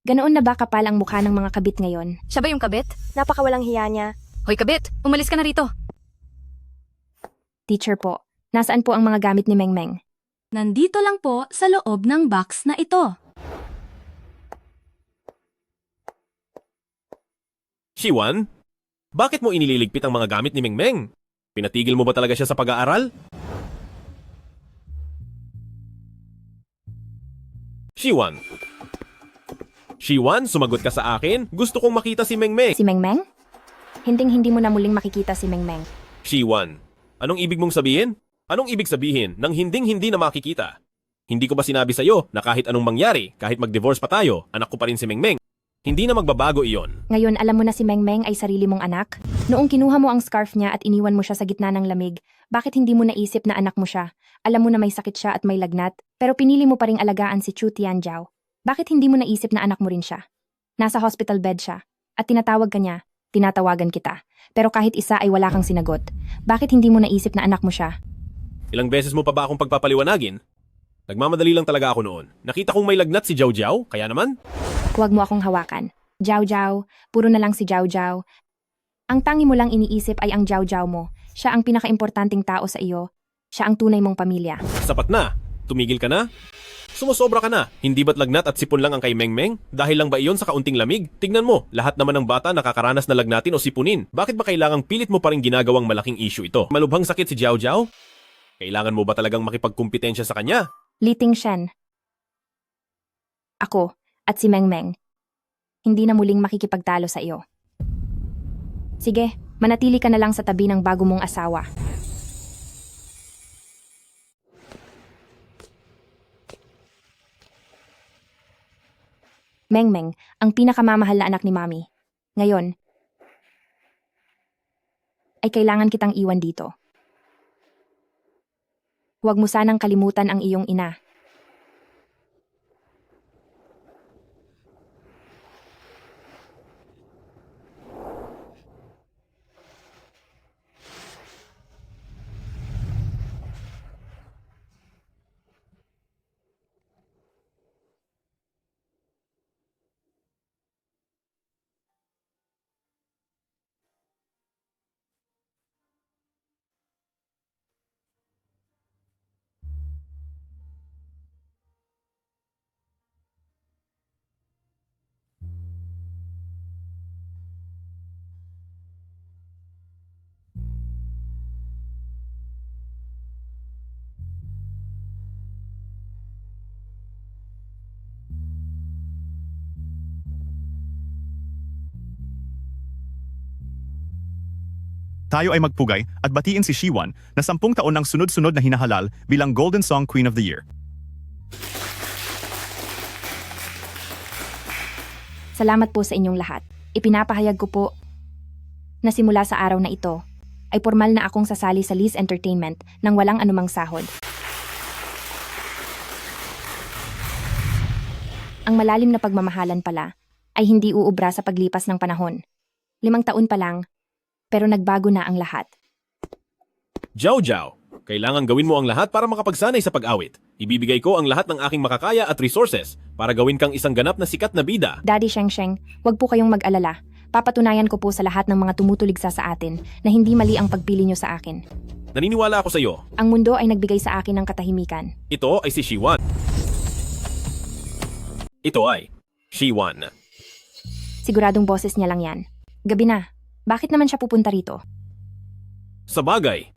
Ganoon na ba kapal ang mukha ng mga kabit ngayon? Siya ba yung kabit? Napakawalang hiya niya. Hoy kabit, umalis ka na rito. Teacher po, nasaan po ang mga gamit ni Mengmeng? Nandito lang po sa loob ng box na ito. Shiwan, bakit mo inililigpit ang mga gamit ni Mengmeng? Pinatigil mo ba talaga siya sa pag-aaral? Shiwan, sumagot ka sa akin. Gusto kong makita si Mengmeng. Si Mengmeng? Hinding-hindi mo na muling makikita si Mengmeng. Shiwan, anong ibig mong sabihin? Anong ibig sabihin ng hinding-hindi na makikita? Hindi ko ba sinabi sa'yo na kahit anong mangyari, kahit mag-divorce pa tayo, anak ko pa rin si Mengmeng? Hindi na magbabago iyon. Ngayon alam mo na si Mengmeng ay sarili mong anak? Noong kinuha mo ang scarf niya at iniwan mo siya sa gitna ng lamig, bakit hindi mo naisip na anak mo siya? Alam mo na may sakit siya at may lagnat, pero pinili mo pa ring alagaan si Chu Tianjiao. Bakit hindi mo naisip na anak mo rin siya? Nasa hospital bed siya, at tinatawag ka niya, tinatawagan kita. Pero kahit isa ay wala kang sinagot. Bakit hindi mo naisip na anak mo siya? Ilang beses mo pa ba akong pagpapaliwanagin? Nagmamadali lang talaga ako noon. Nakita kong may lagnat si Jiao Jiao, kaya naman? Huwag mo akong hawakan. Jiao Jiao, puro na lang si Jiao Jiao. Ang tangi mo lang iniisip ay ang Jiao Jiao mo. Siya ang pinakaimportanting tao sa iyo. Siya ang tunay mong pamilya. Sapat na. Tumigil ka na. Sumusobra ka na. Hindi ba't lagnat at sipon lang ang kay Mengmeng? Dahil lang ba iyon sa kaunting lamig? Tignan mo, lahat naman ng bata nakakaranas na lagnatin o sipunin. Bakit ba kailangang pilit mo pa rin ginagawang malaking issue ito? Malubhang sakit si Jiao Jiao? Kailangan mo ba talagang makipagkumpetensya sa kanya? Li Tingshen. Ako at si Mengmeng. Hindi na muling makikipagtalo sa iyo. Sige, manatili ka na lang sa tabi ng bago mong asawa. Mengmeng, ang pinakamamahal na anak ni Mami. Ngayon, ay kailangan kitang iwan dito. Huwag mo sanang kalimutan ang iyong ina. Tayo ay magpugay at batiin si Shiwan na 10 taon ng sunod-sunod na hinahalal bilang Golden Song Queen of the Year. Salamat po sa inyong lahat. Ipinapahayag ko po na simula sa araw na ito, ay formal na akong sasali sa Liz Entertainment nang walang anumang sahod. Ang malalim na pagmamahalan pala ay hindi uubra sa paglipas ng panahon. 5 taon pa lang, pero nagbago na ang lahat. Jiao Jiao, kailangan gawin mo ang lahat para makapagsanay sa pag-awit. Ibibigay ko ang lahat ng aking makakaya at resources para gawin kang isang ganap na sikat na bida. Daddy Sheng Sheng, wag po kayong mag-alala. Papatunayan ko po sa lahat ng mga tumutuligsa sa atin na hindi mali ang pagpili nyo sa akin. Naniniwala ako sa iyo. Ang mundo ay nagbigay sa akin ng katahimikan. Ito ay si Shiwan. Ito ay Shiwan. Siguradong boses niya lang yan. Gabi na. Bakit naman siya pupunta rito? Sa bagay.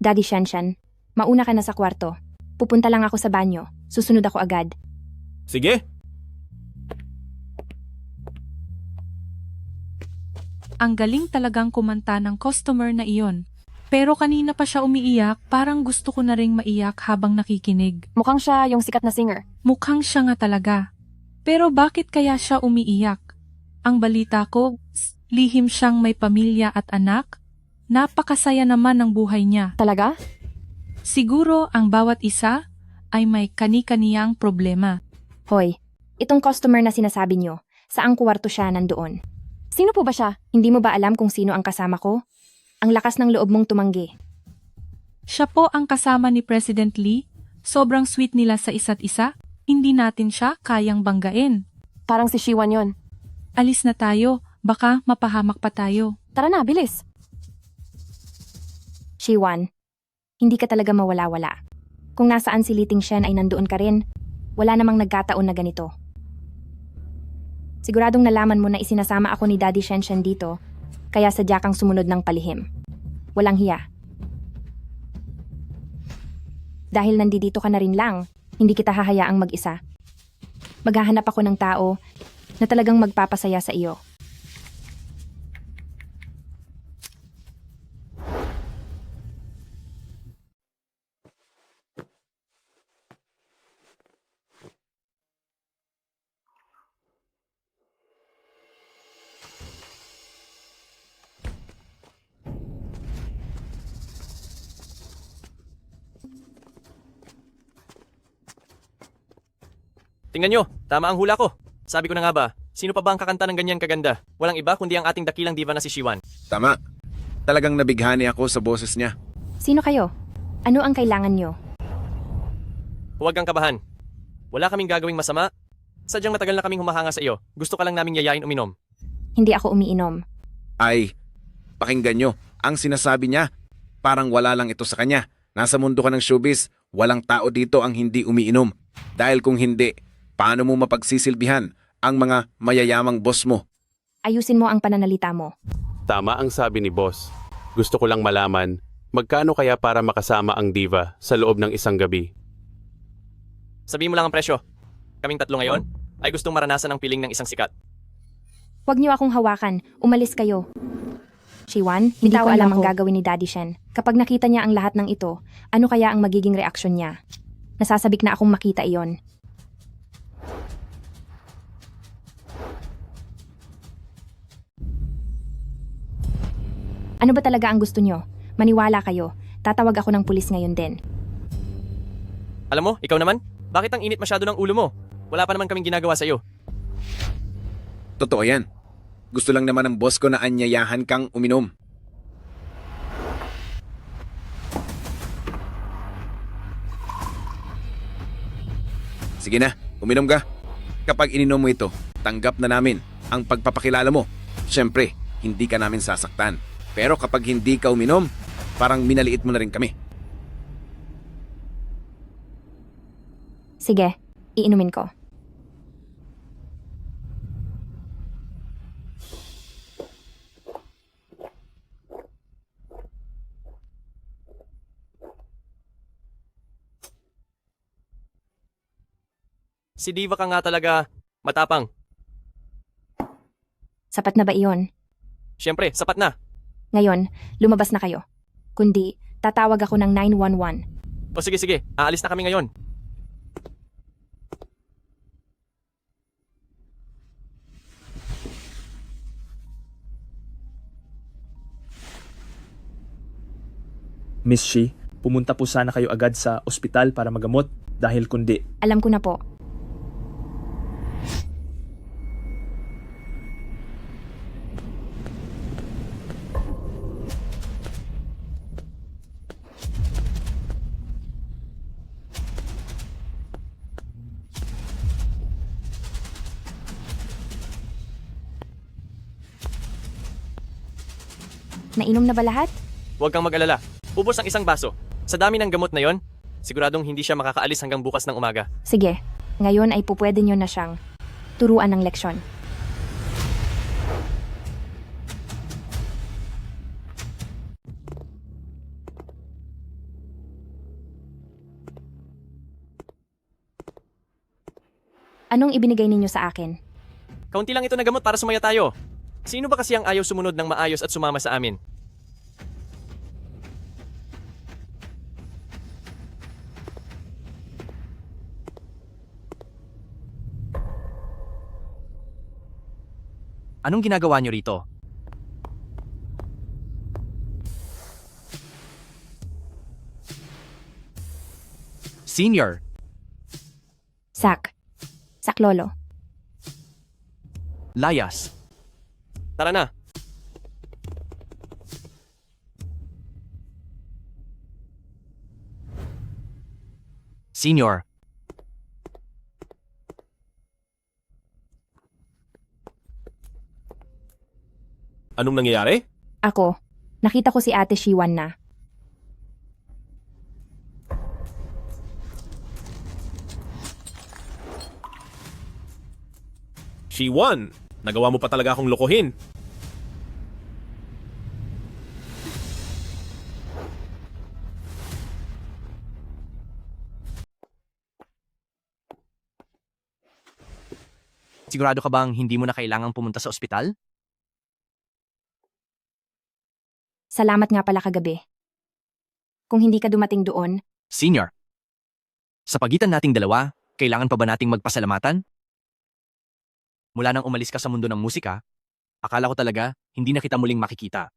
Daddy Shanshan, mauna ka na sa kwarto. Pupunta lang ako sa banyo. Susunod ako agad. Sige. Ang galing talagang kumanta ng customer na iyon. Pero kanina pa siya umiiyak, parang gusto ko na ring maiyak habang nakikinig. Mukhang siya yung sikat na singer. Mukhang siya nga talaga. Pero bakit kaya siya umiiyak? Ang balita ko, lihim siyang may pamilya at anak. Napakasaya naman ng buhay niya. Talaga? Siguro ang bawat isa ay may kani-kaniyang problema. Hoy, itong customer na sinasabi nyo, saang kwarto siya nandoon? Sino po ba siya? Hindi mo ba alam kung sino ang kasama ko? Ang lakas ng loob mong tumanggi. Siya po ang kasama ni President Lee. Sobrang sweet nila sa isa't isa. Hindi natin siya kayang banggain. Parang si Shiwan yon. Alis na tayo. Baka mapahamak pa tayo. Tara na, bilis. Shiwan, hindi ka talaga mawala-wala. Kung nasaan si Li Tingshen ay nandoon ka rin, wala namang nagkataon na ganito. Siguradong nalaman mo na isinasama ako ni Daddy Shenshen dito, kaya sadya kang sumunod ng palihim. Walang hiya. Dahil nandito ka na rin lang, hindi kita hahayaang mag-isa. Maghahanap ako ng tao na talagang magpapasaya sa iyo. Tingnan nyo, tama ang hula ko. Sabi ko na nga ba, sino pa ba ang kakanta ng ganyan kaganda? Walang iba kundi ang ating dakilang diva na si Shiwan. Tama. Talagang nabighani ako sa boses niya. Sino kayo? Ano ang kailangan nyo? Huwag kang kabahan. Wala kaming gagawing masama. Sadyang matagal na kaming humahanga sa iyo. Gusto ka lang naming yayain uminom. Hindi ako umiinom. Ay, pakinggan nyo. Ang sinasabi niya, parang wala lang ito sa kanya. Nasa mundo ka ng showbiz, walang tao dito ang hindi umiinom. Dahil kung hindi, paano mo mapagsisilbihan ang mga mayayamang boss mo? Ayusin mo ang pananalita mo. Tama ang sabi ni boss. Gusto ko lang malaman, magkano kaya para makasama ang diva sa loob ng isang gabi? Sabihin mo lang ang presyo. Kaming tatlo ngayon ay gustong maranasan ang piling ng isang sikat. Huwag niyo akong hawakan. Umalis kayo. Shiwan, hindi ko alam ang gagawin ni Daddy Shen. Kapag nakita niya ang lahat ng ito, ano kaya ang magiging reaksyon niya? Nasasabik na akong makita iyon. Ano ba talaga ang gusto niyo? Maniwala kayo. Tatawag ako ng pulis ngayon din. Alam mo, ikaw naman, bakit ang init masyado ng ulo mo? Wala pa naman kaming ginagawa sa iyo. Totoo yan. Gusto lang naman ng boss ko na anyayahan kang uminom. Sige na, uminom ka. Kapag ininom mo ito, tanggap na namin ang pagpapakilala mo. Siyempre, hindi ka namin sasaktan. Pero kapag hindi ka uminom, parang minaliit mo na rin kami. Sige, iinumin ko. Si Diva ka nga talaga matapang. Sapat na ba iyon? Siyempre, sapat na. Ngayon, lumabas na kayo. Kundi, tatawag ako ng 911. O sige, aalis na kami ngayon. Miss Shi, pumunta po sana kayo agad sa ospital para magamot dahil kundi. Alam ko na po. Nainom na ba lahat? Huwag kang mag-alala. Ubos ang isang baso. Sa dami ng gamot na yon, siguradong hindi siya makakaalis hanggang bukas ng umaga. Sige, ngayon ay pupwede nyo na siyang turuan ng leksyon. Anong ibinigay ninyo sa akin? Kaunti lang ito na gamot para sumaya tayo. Sino ba kasi ang ayaw sumunod ng maayos at sumama sa amin? Anong ginagawa niyo rito? Senior. Sak Lolo. Layas. Tara na. Senior. Anong nangyayari? Ako, nakita ko si Ate Shiwan na. Shiwan, nagawa mo pa talaga akong lokohin. Sigurado ka bang hindi mo na kailangang pumunta sa ospital? Salamat nga pala kagabi. Kung hindi ka dumating doon, Senior. Sa pagitan nating dalawa, kailangan pa ba nating magpasalamatan? Mula nang umalis ka sa mundo ng musika, akala ko talaga hindi na kita muling makikita.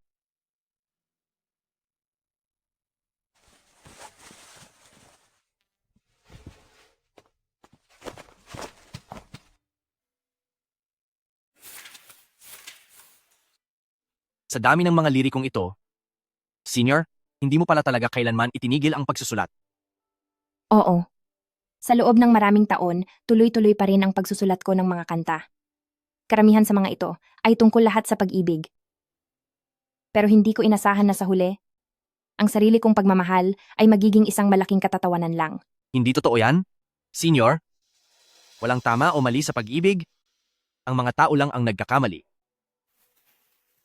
Sa dami ng mga lirikong ito, Senior, hindi mo pala talaga kailanman itinigil ang pagsusulat. oo. Sa loob ng maraming taon, tuloy-tuloy pa rin ang pagsusulat ko ng mga kanta. Karamihan sa mga ito ay tungkol lahat sa pag-ibig. Pero hindi ko inasahan na sa huli, ang sarili kong pagmamahal ay magiging isang malaking katatawanan lang. Hindi totoo yan? Senior? Walang tama o mali sa pag-ibig? Ang mga tao lang ang nagkakamali.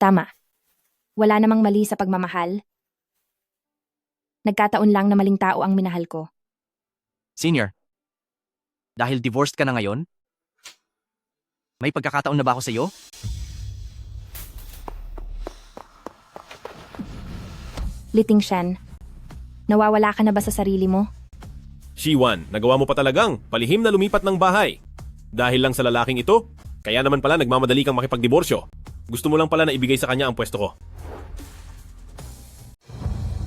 Tama. Wala namang mali sa pagmamahal. Nagkataon lang na maling tao ang minahal ko. Senior, dahil divorced ka na ngayon? May pagkakataon na ba ako sa iyo? Liting Shan, nawawala ka na ba sa sarili mo? Shiwan, nagawa mo pa talagang palihim na lumipat ng bahay. Dahil lang sa lalaking ito, kaya naman pala nagmamadali kang makipagdiborsyo. Gusto mo lang pala na ibigay sa kanya ang pwesto ko.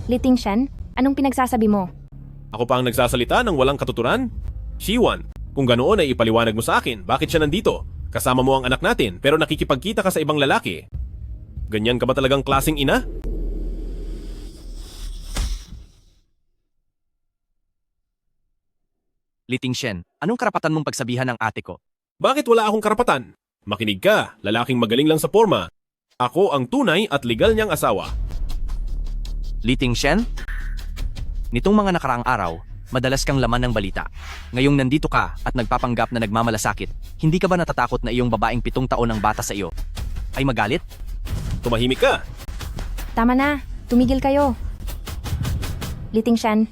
Liting Shan, anong pinagsasabi mo? Ako pa ang nagsasalita ng walang katuturan? Shiwan, kung ganoon ay ipaliwanag mo sa akin, bakit siya nandito? Kasama mo ang anak natin pero nakikipagkita ka sa ibang lalaki. Ganyan ka ba talagang klaseng ina? Liting Shen, anong karapatan mong pagsabihan ng ate ko? Bakit wala akong karapatan? Makinig ka, lalaking magaling lang sa forma. Ako ang tunay at legal niyang asawa. Liting Shen? Nitong mga nakaraang araw, madalas kang laman ng balita. Ngayong nandito ka at nagpapanggap na nagmamalasakit, hindi ka ba natatakot na iyong babaeng 7 taon ng bata sa iyo ay magalit? Tumahimik ka. Tama na, tumigil kayo. Liting Shan,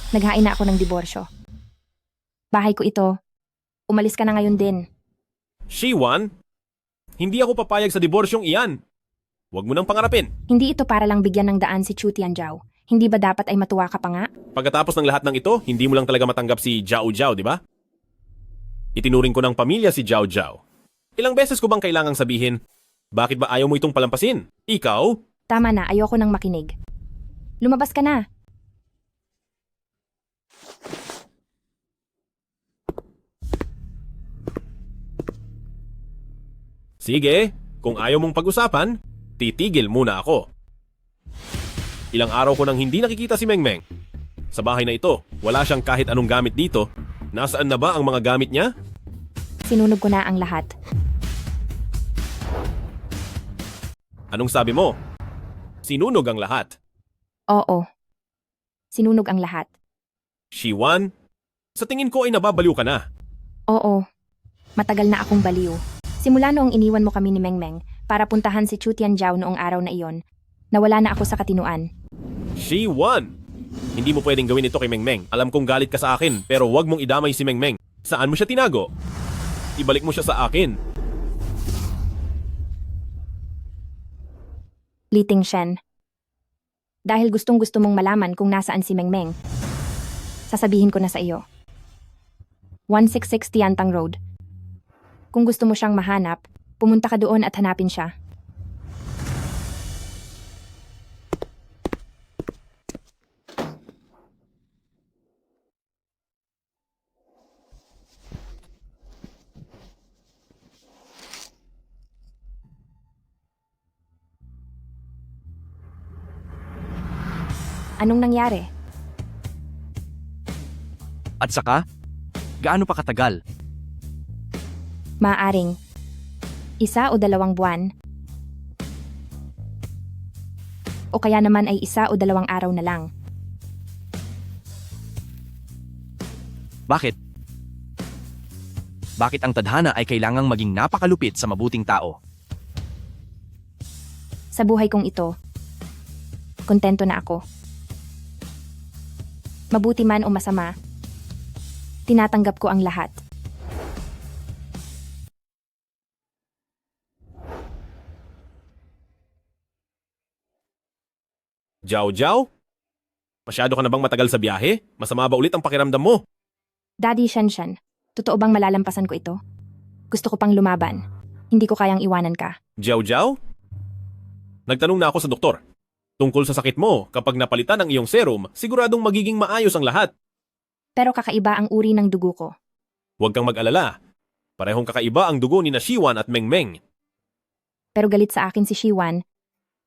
naghain na ako ng diborsyo. Bahay ko ito. Umalis ka na ngayon din. Shiwan, hindi ako papayag sa diborsyong iyan. Huwag mo nang pangarapin. Hindi ito para lang bigyan ng daan si Chu Tianjiao. Hindi ba dapat ay matuwa ka pa nga? Pagkatapos ng lahat ng ito, hindi mo lang talaga matanggap si Zhao Zhao, di ba? Itinuring ko ng pamilya si Zhao Zhao. Ilang beses ko bang kailangang sabihin, bakit ba ayaw mo itong palampasin? Ikaw? Tama na, ayoko nang makinig. Lumabas ka na. Sige, kung ayaw mong pag-usapan, titigil muna ako. Ilang araw ko nang hindi nakikita si Mengmeng. Sa bahay na ito, wala siyang kahit anong gamit dito. Nasaan na ba ang mga gamit niya? Sinunog ko na ang lahat. Anong sabi mo? Sinunog ang lahat. Oo. Sinunog ang lahat. Shiwan, sa tingin ko ay nababaliw ka na. Oo. Matagal na akong baliw. Simula noong iniwan mo kami ni Mengmeng para puntahan si Chu Tianjiao noong araw na iyon, nawala na ako sa katinuan. Shiwan! Hindi mo pwedeng gawin ito kay Mengmeng. Alam kong galit ka sa akin, pero huwag mong idamay si Mengmeng. Saan mo siya tinago? Ibalik mo siya sa akin. Liting Shen. Dahil gustong-gusto mong malaman kung nasaan si Mengmeng, sasabihin ko na sa iyo. 166 Tiantang Road. Kung gusto mo siyang mahanap, pumunta ka doon at hanapin siya. Anong nangyari? At saka, gaano pa katagal? Maaring 1 o 2 buwan. O kaya naman ay 1 o 2 araw na lang. Bakit? Bakit ang tadhana ay kailangang maging napakalupit sa mabuting tao? Sa buhay kong ito, kontento na ako. Mabuti man o masama, tinatanggap ko ang lahat. Zhao Zhao? Masyado ka na bang matagal sa biyahe? Masama ba ulit ang pakiramdam mo? Daddy Shanshan, totoo bang malalampasan ko ito? Gusto ko pang lumaban. Hindi ko kayang iwanan ka. Zhao Zhao? Nagtanong na ako sa doktor. Tungkol sa sakit mo, kapag napalitan ang iyong serum, siguradong magiging maayos ang lahat. Pero kakaiba ang uri ng dugo ko. Huwag kang mag-alala. Parehong kakaiba ang dugo ni na Shiwan at Mengmeng. Pero galit sa akin si Shiwan.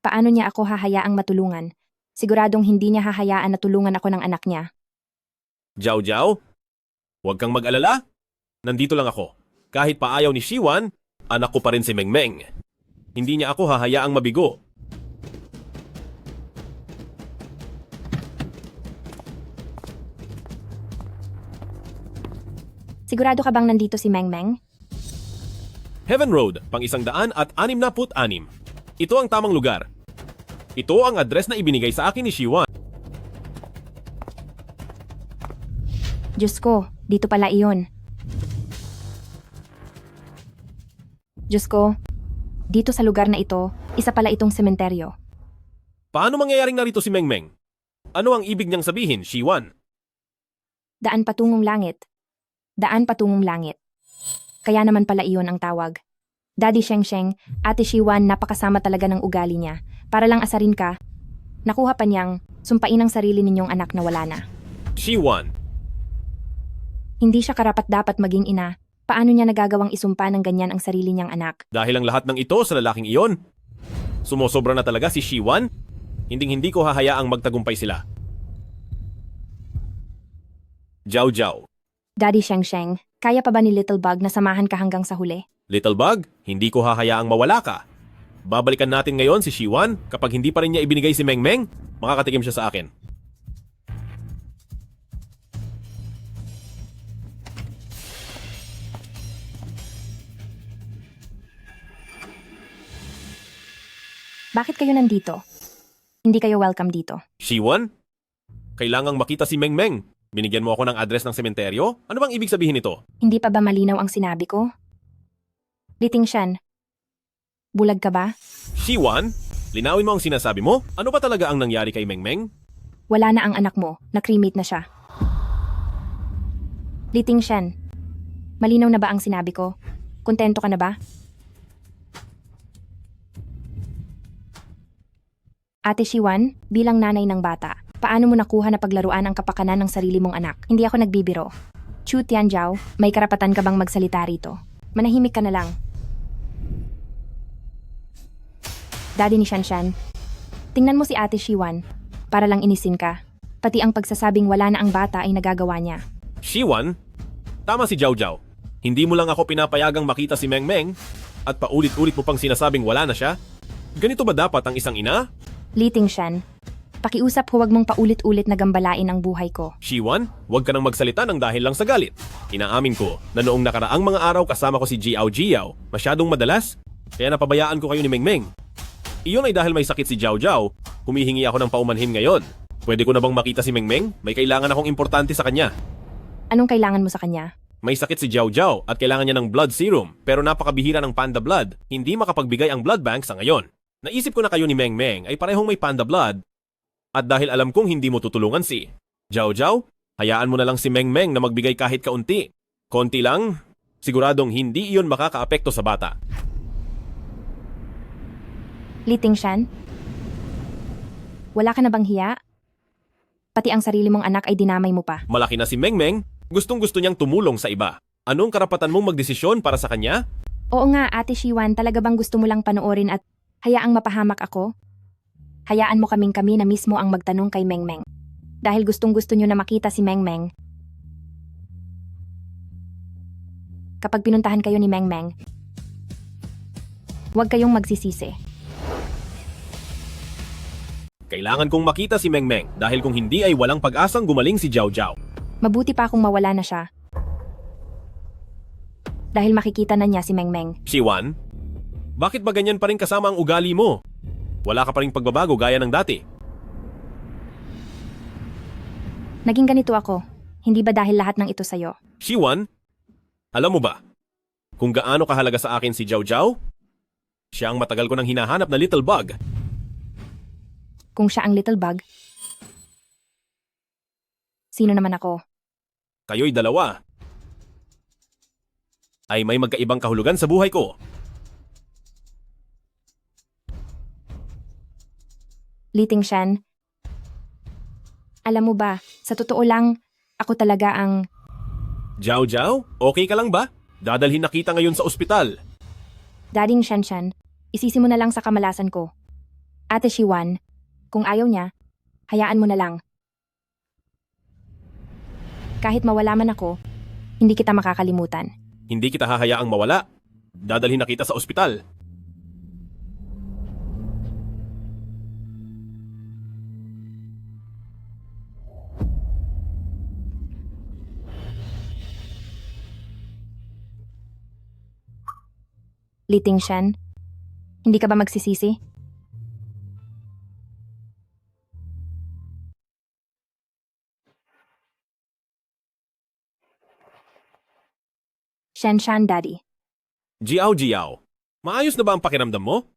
Paano niya ako hahayaang matulungan? Siguradong hindi niya hahayaan na tulungan ako ng anak niya. Zhao Zhao? Huwag kang mag-alala. Nandito lang ako. Kahit pa ayaw ni Shiwan, anak ko pa rin si Mengmeng. Hindi niya ako hahayaang mabigo. Sigurado ka bang nandito si Mengmeng? Heaven Road, pang 166. Ito ang tamang lugar. Ito ang address na ibinigay sa akin ni Shiwan. Diyos ko, dito pala iyon. Diyos ko, dito sa lugar na ito, isa pala itong sementeryo. Paano mangyayaring narito si Mengmeng? Ano ang ibig niyang sabihin, Shiwan? Daan patungong langit. Daan patungong langit. Kaya naman pala iyon ang tawag. Daddy Sheng, Ate Shiwan, napakasama talaga ng ugali niya. Para lang asarin ka, nakuha pa niyang sumpain ang sarili ninyong anak na wala na. Shiwan, Hindi siya karapat-dapat maging ina. Paano niya nagagawang isumpa ng ganyan ang sarili niyang anak? dahil ang lahat ng ito sa lalaking iyon. Sumusobra na talaga si Shiwan. Hinding-hindi ko hahayaang magtagumpay sila. Jiao Jiao. Daddy Sheng, kaya pa ba ni Little Bug na samahan ka hanggang sa huli? Little Bug, hindi ko hahayaang mawala ka. Babalikan natin ngayon si Shiwan. Kapag hindi pa rin niya ibinigay si Mengmeng, makakatikim siya sa akin. Bakit kayo nandito? Hindi kayo welcome dito. Shiwan? Kailangang makita si Mengmeng. Binigyan mo ako ng address ng sementeryo? Ano bang ibig sabihin nito? Hindi pa ba malinaw ang sinabi ko? Liting Shan, bulag ka ba? Shiwan? Linawin mo ang sinasabi mo? Ano ba talaga ang nangyari kay Mengmeng? Wala na ang anak mo, na-cremate na siya. Liting Shan, malinaw na ba ang sinabi ko? Kontento ka na ba? Ate Shiwan, bilang nanay ng bata, paano mo nakuha na paglaruan ang kapakanan ng sarili mong anak? Hindi ako nagbibiro. Chu Tianjiao, may karapatan ka bang magsalita rito? Manahimik ka na lang. Daddy ni Shanshan, tingnan mo si Ate Shiwan, para lang inisin ka. Pati ang pagsasabing wala na ang bata ay nagagawa niya. Shiwan? Tama si Jiao Jiao. Hindi mo lang ako pinapayagang makita si Mengmeng at paulit-ulit mo pang sinasabing wala na siya? Ganito ba dapat ang isang ina? Liting Shan, pakiusap huwag mong paulit-ulit na gambalain ang buhay ko. Shiwan, huwag ka nang magsalita ng dahil lang sa galit. Inaamin ko na noong nakaraang mga araw kasama ko si Jiao Jiao, masyadong madalas, kaya napabayaan ko kayo ni Mengmeng. Iyon ay dahil may sakit si Jiao Jiao, humihingi ako ng paumanhin ngayon. Pwede ko na bang makita si Mengmeng? May kailangan akong importante sa kanya. Anong kailangan mo sa kanya? May sakit si Jiao Jiao at kailangan niya ng blood serum, pero napakabihira ng panda blood. Hindi makapagbigay ang blood bank sa ngayon. Naisip ko na kayo ni Mengmeng ay parehong may panda blood. At dahil alam kong hindi mo tutulungan si Jiao Jiao, hayaan mo na lang si Mengmeng na magbigay kahit kaunti. Konti lang, siguradong hindi iyon makakaapekto sa bata. Liting Shan, wala ka na bang hiya? Pati ang sarili mong anak ay dinamay mo pa. Malaki na si Mengmeng, gustong-gusto niyang tumulong sa iba. Anong karapatan mong magdesisyon para sa kanya? Oo nga, Ate Shiwan, talaga bang gusto mo lang panoorin at hayaang mapahamak ako? Hayaan mo kami na mismo ang magtanong kay Mengmeng. Dahil gustong-gusto niyo na makita si Mengmeng. Kapag pinuntahan kayo ni Mengmeng, huwag kayong magsisisi. Kailangan kong makita si Mengmeng dahil kung hindi ay walang pag-asang gumaling si Jiao Jiao. Mabuti pa kung mawala na siya. Dahil makikita na niya si Mengmeng. Shiwan, bakit ba ganyan pa rin kasama ang ugali mo? Wala ka pa rin pagbabago gaya ng dati. Naging ganito ako. Hindi ba dahil lahat ng ito sa'yo? Shiwan, alam mo ba kung gaano kahalaga sa akin si Jiao Jiao? Siya ang matagal ko nang hinahanap na little bug. Kung siya ang little bug, sino naman ako? Kayo'y dalawa ay may magkaibang kahulugan sa buhay ko. Liting Shan, alam mo ba, sa totoo lang, ako talaga ang... Jiao Jiao, okay ka lang ba? Dadalhin na kita ngayon sa ospital. Dading Shanshan, isisi mo na lang sa kamalasan ko. Ate Shiwan, kung ayaw niya, hayaan mo na lang. Kahit mawala man ako, Hindi kita makakalimutan. Hindi kita hahayaang mawala. Dadalhin na kita sa ospital. Li Tingshan, hindi ka ba magsisisi? Shenshan, Daddy. Jiao, maayos na ba ang pakiramdam mo?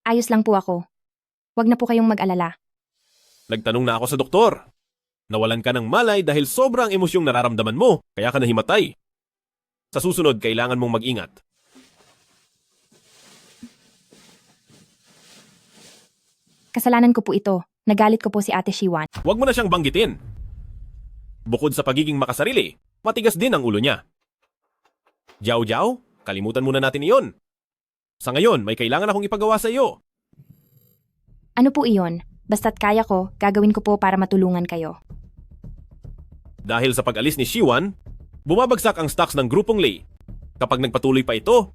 Ayos lang po ako. Huwag na po kayong mag-alala. Nagtanong na ako sa doktor. Nawalan ka ng malay dahil sobrang emosyong nararamdaman mo, kaya ka nahimatay. Sa susunod, kailangan mong mag-ingat. Kasalanan ko po ito. Nagalit ko po si Ate Shiwan. Huwag mo na siyang banggitin. Bukod sa pagiging makasarili, matigas din ang ulo niya. Jiao, kalimutan muna natin iyon. Sa ngayon, may kailangan akong ipagawa sa iyo. Ano po iyon? Basta't kaya ko, gagawin ko po para matulungan kayo. Dahil sa pag-alis ni Shiwan, bumabagsak ang stocks ng grupong Lei. Kapag nagpatuloy pa ito,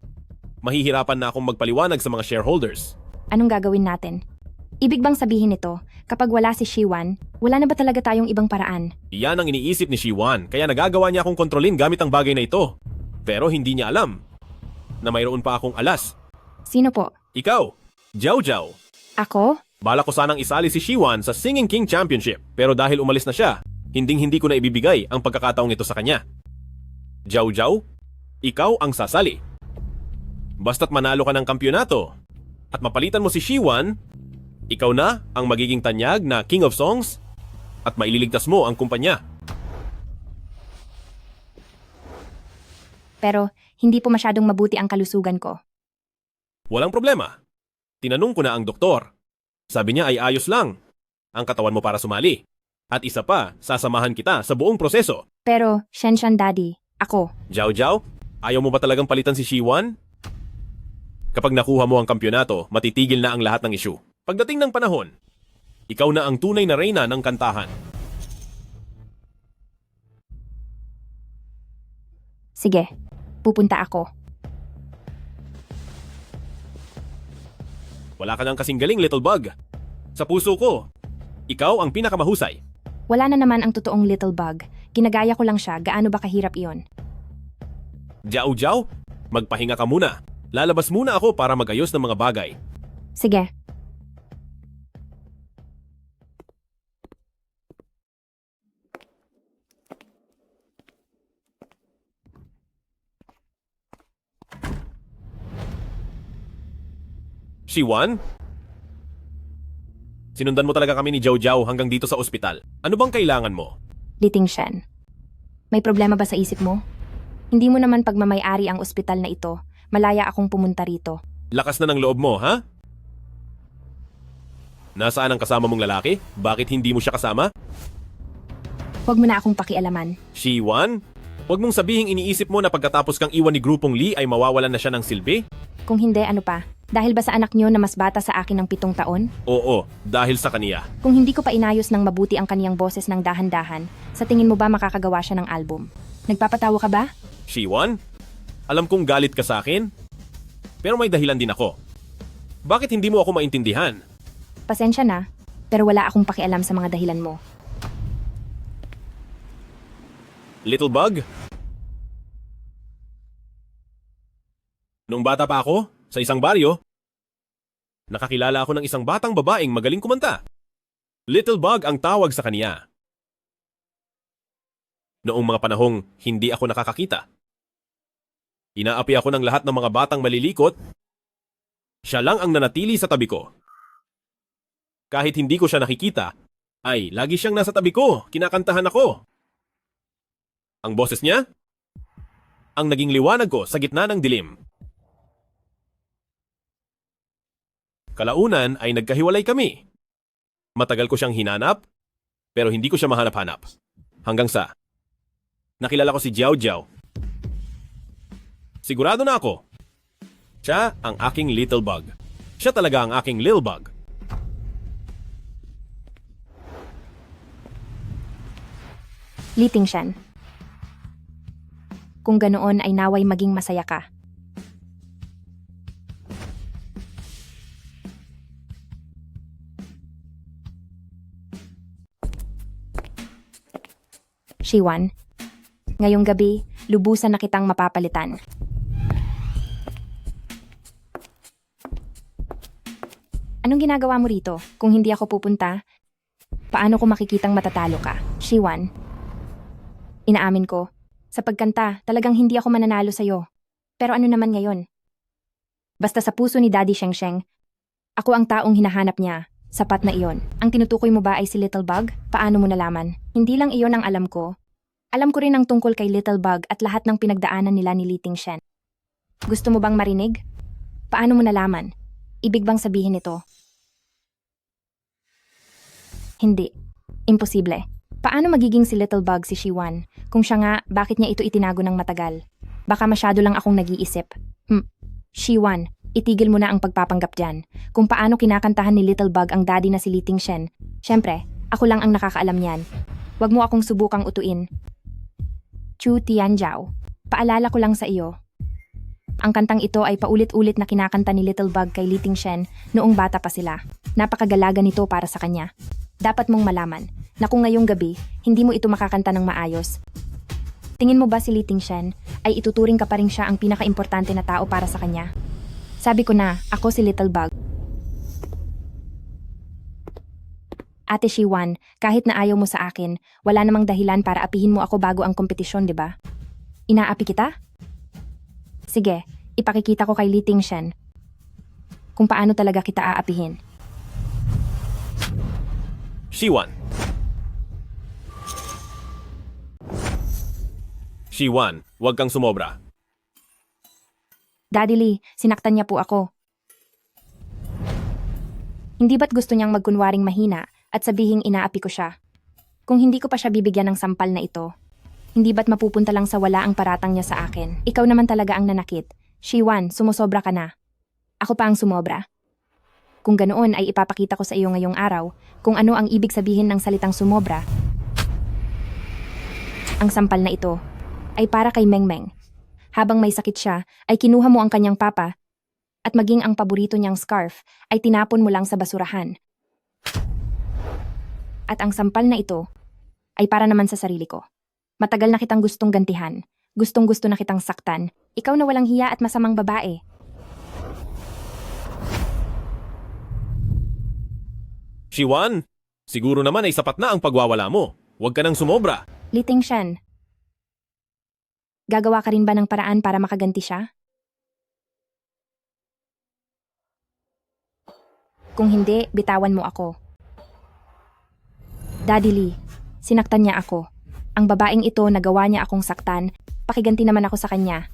mahihirapan na akong magpaliwanag sa mga shareholders. Anong gagawin natin? Ibig bang sabihin nito, kapag wala si Shiwan, wala na ba talaga tayong ibang paraan? Iyan ang iniisip ni Shiwan, kaya nagagawa niya akong kontrolin gamit ang bagay na ito. Pero hindi niya alam na mayroon pa akong alas. Sino po? Ikaw, Jiao. Ako? Bala ko sanang isali si Shiwan sa Singing King Championship, pero dahil umalis na siya, hindi ko na ibibigay ang pagkakataong ito sa kanya. Jiao, ikaw ang sasali. Basta't manalo ka ng kampyonato at mapalitan mo si Shiwan, ikaw na ang magiging tanyag na King of Songs at maililigtas mo ang kumpanya. Pero hindi po masyadong mabuti ang kalusugan ko. Walang problema. Tinanong ko na ang doktor. Sabi niya ay ayos lang ang katawan mo para sumali. At isa pa, sasamahan kita sa buong proseso. Pero, Shenshan Daddy, ako. Jiao, ayaw mo ba talagang palitan si Shiwan? Kapag nakuha mo ang kampyonato, matitigil na ang lahat ng issue. Pagdating ng panahon, ikaw na ang tunay na reyna ng kantahan. Sige, pupunta ako. Wala ka nang kasing galing, Little Bug. Sa puso ko, ikaw ang pinakamahusay. Wala na naman ang totoong Little Bug. Ginagaya ko lang siya, gaano ba kahirap iyon? Jiao, magpahinga ka muna. Lalabas muna ako para magayos ng mga bagay. Sige. Shiwan? Sinundan mo talaga kami ni Jiao hanggang dito sa ospital. Ano bang kailangan mo? Li Tingshan, may problema ba sa isip mo? Hindi mo naman pagmamayari ang ospital na ito. Malaya akong pumunta rito. Lakas na ng loob mo, ha? Nasaan ang kasama mong lalaki? Bakit hindi mo siya kasama? Huwag mo na akong pakialaman. Shiwan? Huwag mong sabihing iniisip mo na pagkatapos kang iwan ni grupong Lee ay mawawalan na siya ng silbi? Kung hindi, ano pa? Dahil ba sa anak niyo na mas bata sa akin ng 7 taon? Oo, dahil sa kaniya. Kung hindi ko pa inayos ng mabuti ang kaniyang boses ng dahan-dahan, sa tingin mo ba makakagawa siya ng album? Nagpapatawa ka ba? Shiwan? Alam kong galit ka sa akin, pero may dahilan din ako. Bakit hindi mo ako maintindihan? Pasensya na, pero wala akong pakialam sa mga dahilan mo. Little Bug? Noong bata pa ako, sa isang baryo, nakakilala ako ng isang batang babaeng magaling kumanta. Little Bug ang tawag sa kaniya. Noong mga panahong hindi ako nakakakita, inaapi ako ng lahat ng mga batang malilikot, siya lang ang nanatili sa tabi ko. Kahit hindi ko siya nakikita, ay lagi siyang nasa tabi ko, kinakantahan ako. Ang boses niya, ang naging liwanag ko sa gitna ng dilim. Kalaunan ay nagkahiwalay kami. Matagal ko siyang hinanap, pero hindi ko siya mahanap-hanap. Hanggang sa, nakilala ko si Jiao. Sigurado na ako, siya ang aking Little Bug. Siya talaga ang aking Lil Bug. Li Tingshan, Kung ganoon ay naway maging masaya ka. Shiwan, ngayong gabi, lubusan na kitang mapapalitan. Anong ginagawa mo rito? Kung hindi ako pupunta, paano ko makikitang matatalo ka? Shiwan, inaamin ko, sa pagkanta, talagang hindi ako mananalo sa'yo. Pero ano naman ngayon? Basta sa puso ni Daddy Sheng Sheng, ako ang taong hinahanap niya. Sapat na iyon. Ang tinutukoy mo ba ay si Little Bug? Paano mo nalaman? Hindi lang iyon ang alam ko. Alam ko rin ang tungkol kay Little Bug at lahat ng pinagdaanan nila ni Li Tingshen. Gusto mo bang marinig? Paano mo nalaman? Ibig bang sabihin ito? Hindi. Imposible. Paano magiging si Little Bug si Shiwan? Kung siya nga, bakit niya ito itinago ng matagal? Baka masyado lang akong nag-iisip. Shiwan, itigil mo na ang pagpapanggap dyan. Kung paano kinakantahan ni Little Bug ang daddy na si Li Tingshen. Siyempre, ako lang ang nakakaalam niyan. Huwag mo akong subukang utuin. Chu Tianjiao, paalala ko lang sa iyo. Ang kantang ito ay paulit-ulit na kinakanta ni Little Bug kay Li Tingshen noong bata pa sila. Napakagalaga nito para sa kanya. Dapat mong malaman na kung ngayong gabi, hindi mo ito makakanta ng maayos. Tingin mo ba si Li Tingshen ay ituturing ka pa rin siya ang pinaka-importante na tao para sa kanya? Sabi ko na, ako si Little Bug. Ate Shiwan, kahit na ayaw mo sa akin, wala namang dahilan para apihin mo ako bago ang kompetisyon, di ba? Inaapi kita? Sige, ipakikita ko kay Li Tingshen kung paano talaga kita aapihin. Shiwan. Shiwan, huwag kang sumobra. Daddy Lee, sinaktan niya po ako. Hindi ba't gusto niyang magkunwaring mahina at sabihing inaapi ko siya? Kung hindi ko pa siya bibigyan ng sampal na ito, hindi ba't mapupunta lang sa wala ang paratang niya sa akin? Ikaw naman talaga ang nanakit. Shiwan, sumusobra ka na. Ako pa ang sumobra. Kung ganoon ay ipapakita ko sa iyo ngayong araw kung ano ang ibig sabihin ng salitang sumobra. Ang sampal na ito ay para kay Meng Meng. Habang may sakit siya, ay kinuha mo ang kanyang papa at maging ang paborito niyang scarf ay tinapon mo lang sa basurahan. At ang sampal na ito ay para naman sa sarili ko. Matagal na kitang gustong gantihan. Gustong-gusto na kitang saktan. Ikaw na walang hiya at masamang babae. Shiwan, siguro naman ay sapat na ang pagwawala mo. Huwag ka nang sumobra. Li Tingshen, gagawa ka rin ba ng paraan para makaganti siya? Kung hindi, bitawan mo ako. Daddy Lee, sinaktan niya ako. Ang babaeng ito nagawa niya akong saktan, pakiganti naman ako sa kanya.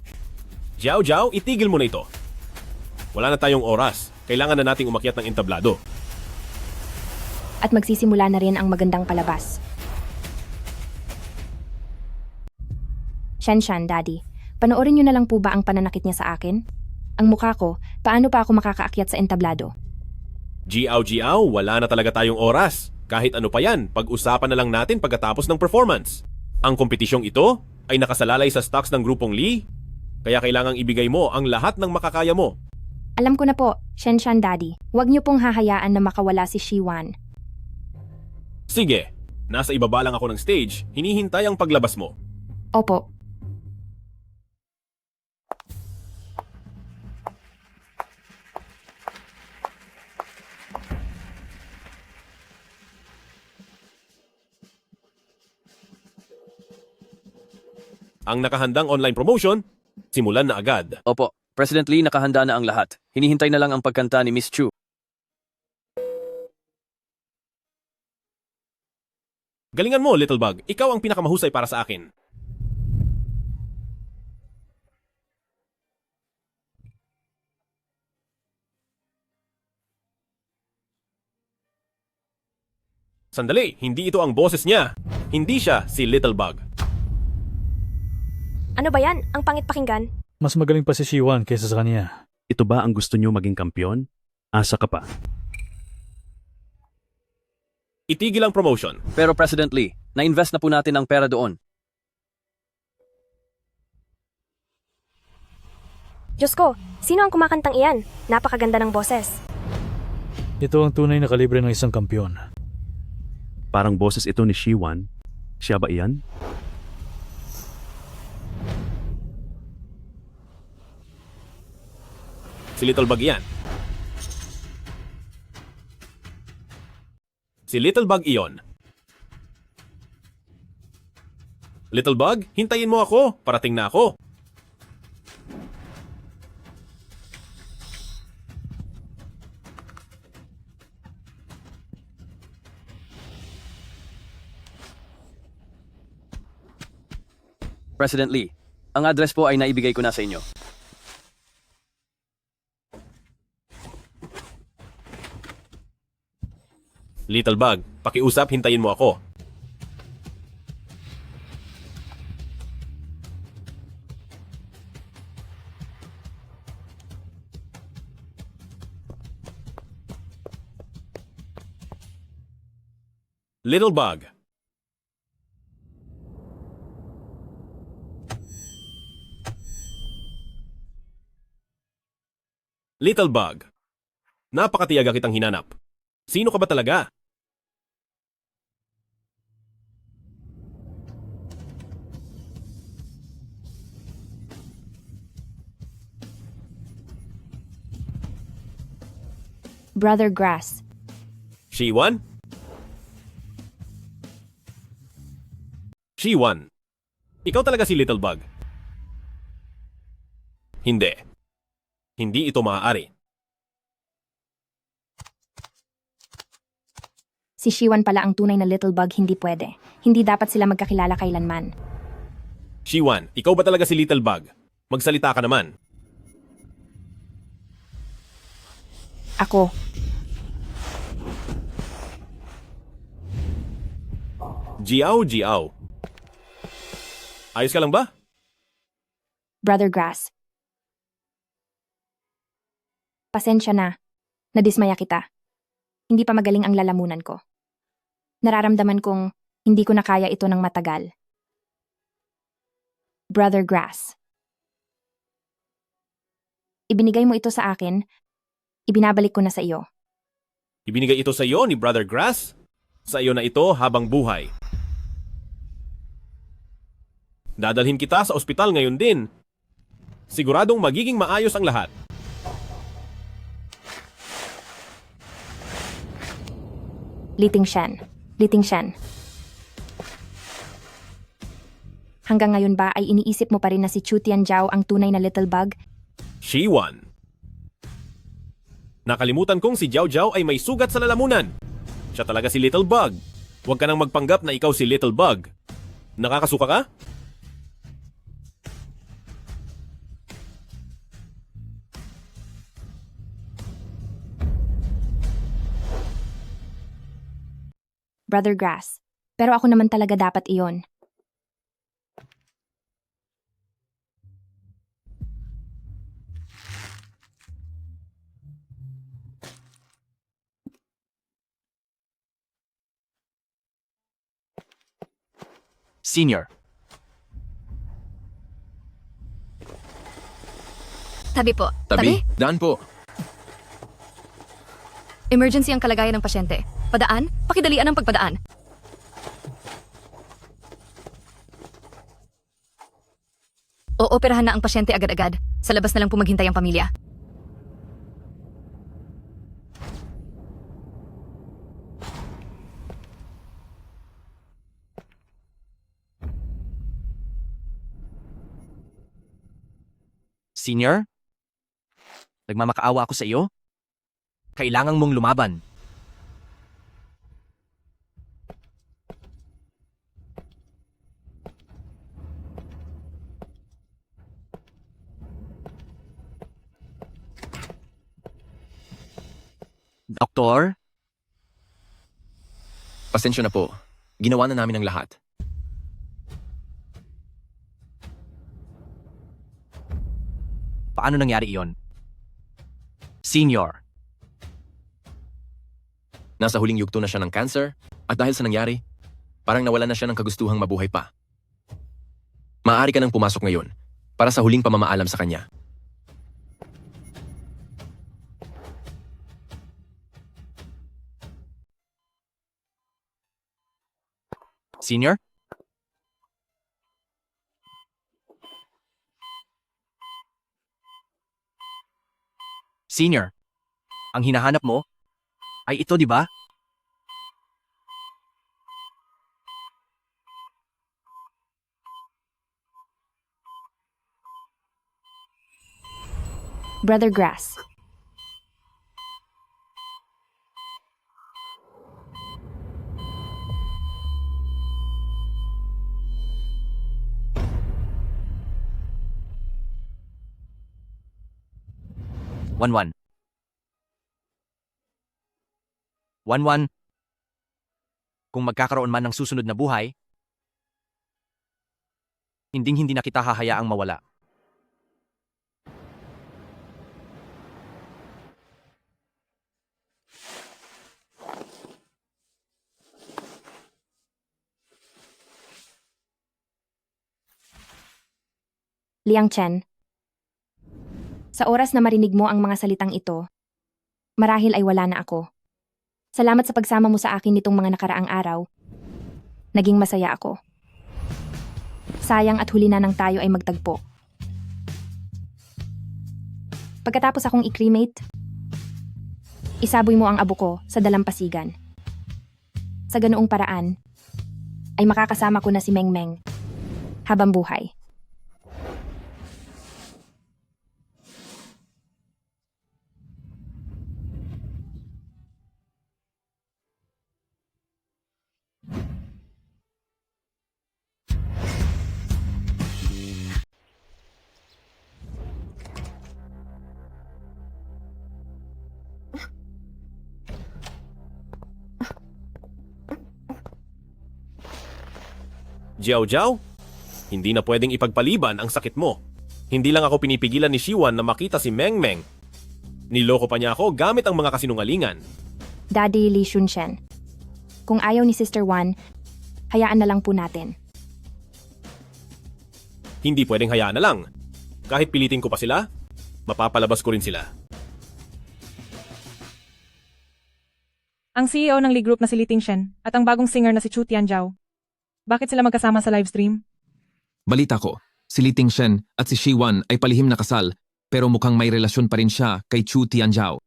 Jiao Jiao, itigil mo na ito. Wala na tayong oras. Kailangan na nating umakyat ng entablado. At magsisimula na rin ang magandang palabas. Shanshan, Daddy, panoorin niyo na lang po ba ang pananakit niya sa akin? Ang mukha ko, paano pa ako makakaakyat sa entablado? Jiao Jiao, wala na talaga tayong oras. Kahit ano pa yan, pag-usapan na lang natin pagkatapos ng performance. Ang kompetisyong ito ay nakasalalay sa stocks ng grupong Lee, kaya kailangang ibigay mo ang lahat ng makakaya mo. Alam ko na po, Shanshan, Daddy. Huwag niyo pong hahayaan na makawala si Shiwan. Sige, nasa ibaba lang ako ng stage, hinihintay ang paglabas mo. Opo. Ang nakahandang online promotion, simulan na agad. Opo, President Lee, nakahanda na ang lahat. Hinihintay na lang ang pagkanta ni Miss Chu. Galingan mo, Little Bug. Ikaw ang pinakamahusay para sa akin. Sandali, hindi ito ang boses niya. Hindi siya si Little Bug. Ano ba yan? Ang pangit pakinggan. Mas magaling pa si Shiwan kaysa sa kanya. Ito ba ang gusto niyo maging kampiyon? Asa ka pa. Itigil ang promotion. Pero President Lee, na-invest na po natin ang pera doon. Diyos ko, sino ang kumakantang iyan? Napakaganda ng boses. Ito ang tunay na kalibre ng isang kampyon. Parang boses ito ni Shiwan. Siya ba iyan? Si Little Bug yan. Si Little Bug iyon. Little Bug, hintayin mo ako. Parating na ako. President Lee, ang address po ay naibigay ko na sa inyo. Little Bug, pakiusap, hintayin mo ako. Little Bug. Little Bug. Napakatiyaga kitang hinanap. Sino ka ba talaga? Brother Grass. Shiwan? Shiwan. Ikaw talaga si Little Bug. Hindi. Hindi ito maaari. Si Shiwan pala ang tunay na Little Bug, hindi pwede. Hindi dapat sila magkakilala kailanman. Shiwan, ikaw ba talaga si Little Bug? Magsalita ka naman. Ako. Jiao. Ayos ka lang ba? Brother Grass. Pasensya na. Nadismaya kita. Hindi pa magaling ang lalamunan ko. Nararamdaman kong hindi ko na kaya ito ng matagal. Brother Grass. Ibinigay mo ito sa akin, ibinabalik ko na sa iyo. Ibinigay ito sa iyo ni Brother Grass? Sa iyo na ito habang buhay. Dadalhin kita sa ospital ngayon din. Siguradong magiging maayos ang lahat. Liting Shen. Hanggang ngayon ba ay iniisip mo pa rin na si Chu Tianjiao ang tunay na Little Bug? Shiwan. Nakalimutan kong si Jiao Jiao ay may sugat sa lalamunan. Siya talaga si Little Bug. Huwag ka nang magpanggap na ikaw si Little Bug. Nakakasuka ka? Brother Grass. Pero ako naman talaga dapat iyon. Senior. Tabi po. Tabi? Daan po. Emergency ang kalagayan ng pasyente. Padaan? Pakidalian ang pagpadaan. Ooperahan na ang pasyente agad-agad. Sa labas na lang po maghintay ang pamilya. Senior? Nagmamakaawa ako sa iyo? Kailangan mong lumaban. Doktor? Pasensya na po. Ginawa na namin ang lahat. Paano nangyari iyon? Senior. Nasa huling yugto na siya ng cancer at dahil sa nangyari, parang nawala na siya ng kagustuhang mabuhay pa. Maaari ka nang pumasok ngayon para sa huling pamamaalam sa kanya. Senior? Senior, ang hinahanap mo ay ito, di ba? Brother Grass. One. 1-1. Kung magkakaroon man ng susunod na buhay, hindi na kita hahayaang mawala. Liang Chen. Sa oras na marinig mo ang mga salitang ito, marahil ay wala na ako. Salamat sa pagsama mo sa akin nitong mga nakaraang araw. Naging masaya ako. Sayang at huli na nang tayo ay magtagpo. Pagkatapos akong i-cremate, isaboy mo ang abo ko sa dalampasigan. Sa ganoong paraan, ay makakasama ko na si Meng Meng habang buhay. Jiao Jiao, hindi na pwedeng ipagpaliban ang sakit mo. Hindi lang ako pinipigilan ni Shiwan na makita si Meng Meng. Niloko pa niya ako gamit ang mga kasinungalingan. Daddy Li Xunshen. Kung ayaw ni Sister Wan, hayaan na lang po natin. Hindi pwedeng hayaan na lang. Kahit pilitin ko pa sila, mapapalabas ko rin sila. Ang CEO ng Lee Group na si Li Tingshen at ang bagong singer na si Chu Tianjiao. Bakit sila magkasama sa livestream? Balita ko, si Li Tingshen at si Shiwan ay palihim na kasal pero mukhang may relasyon pa rin siya kay Chu Tianjiao.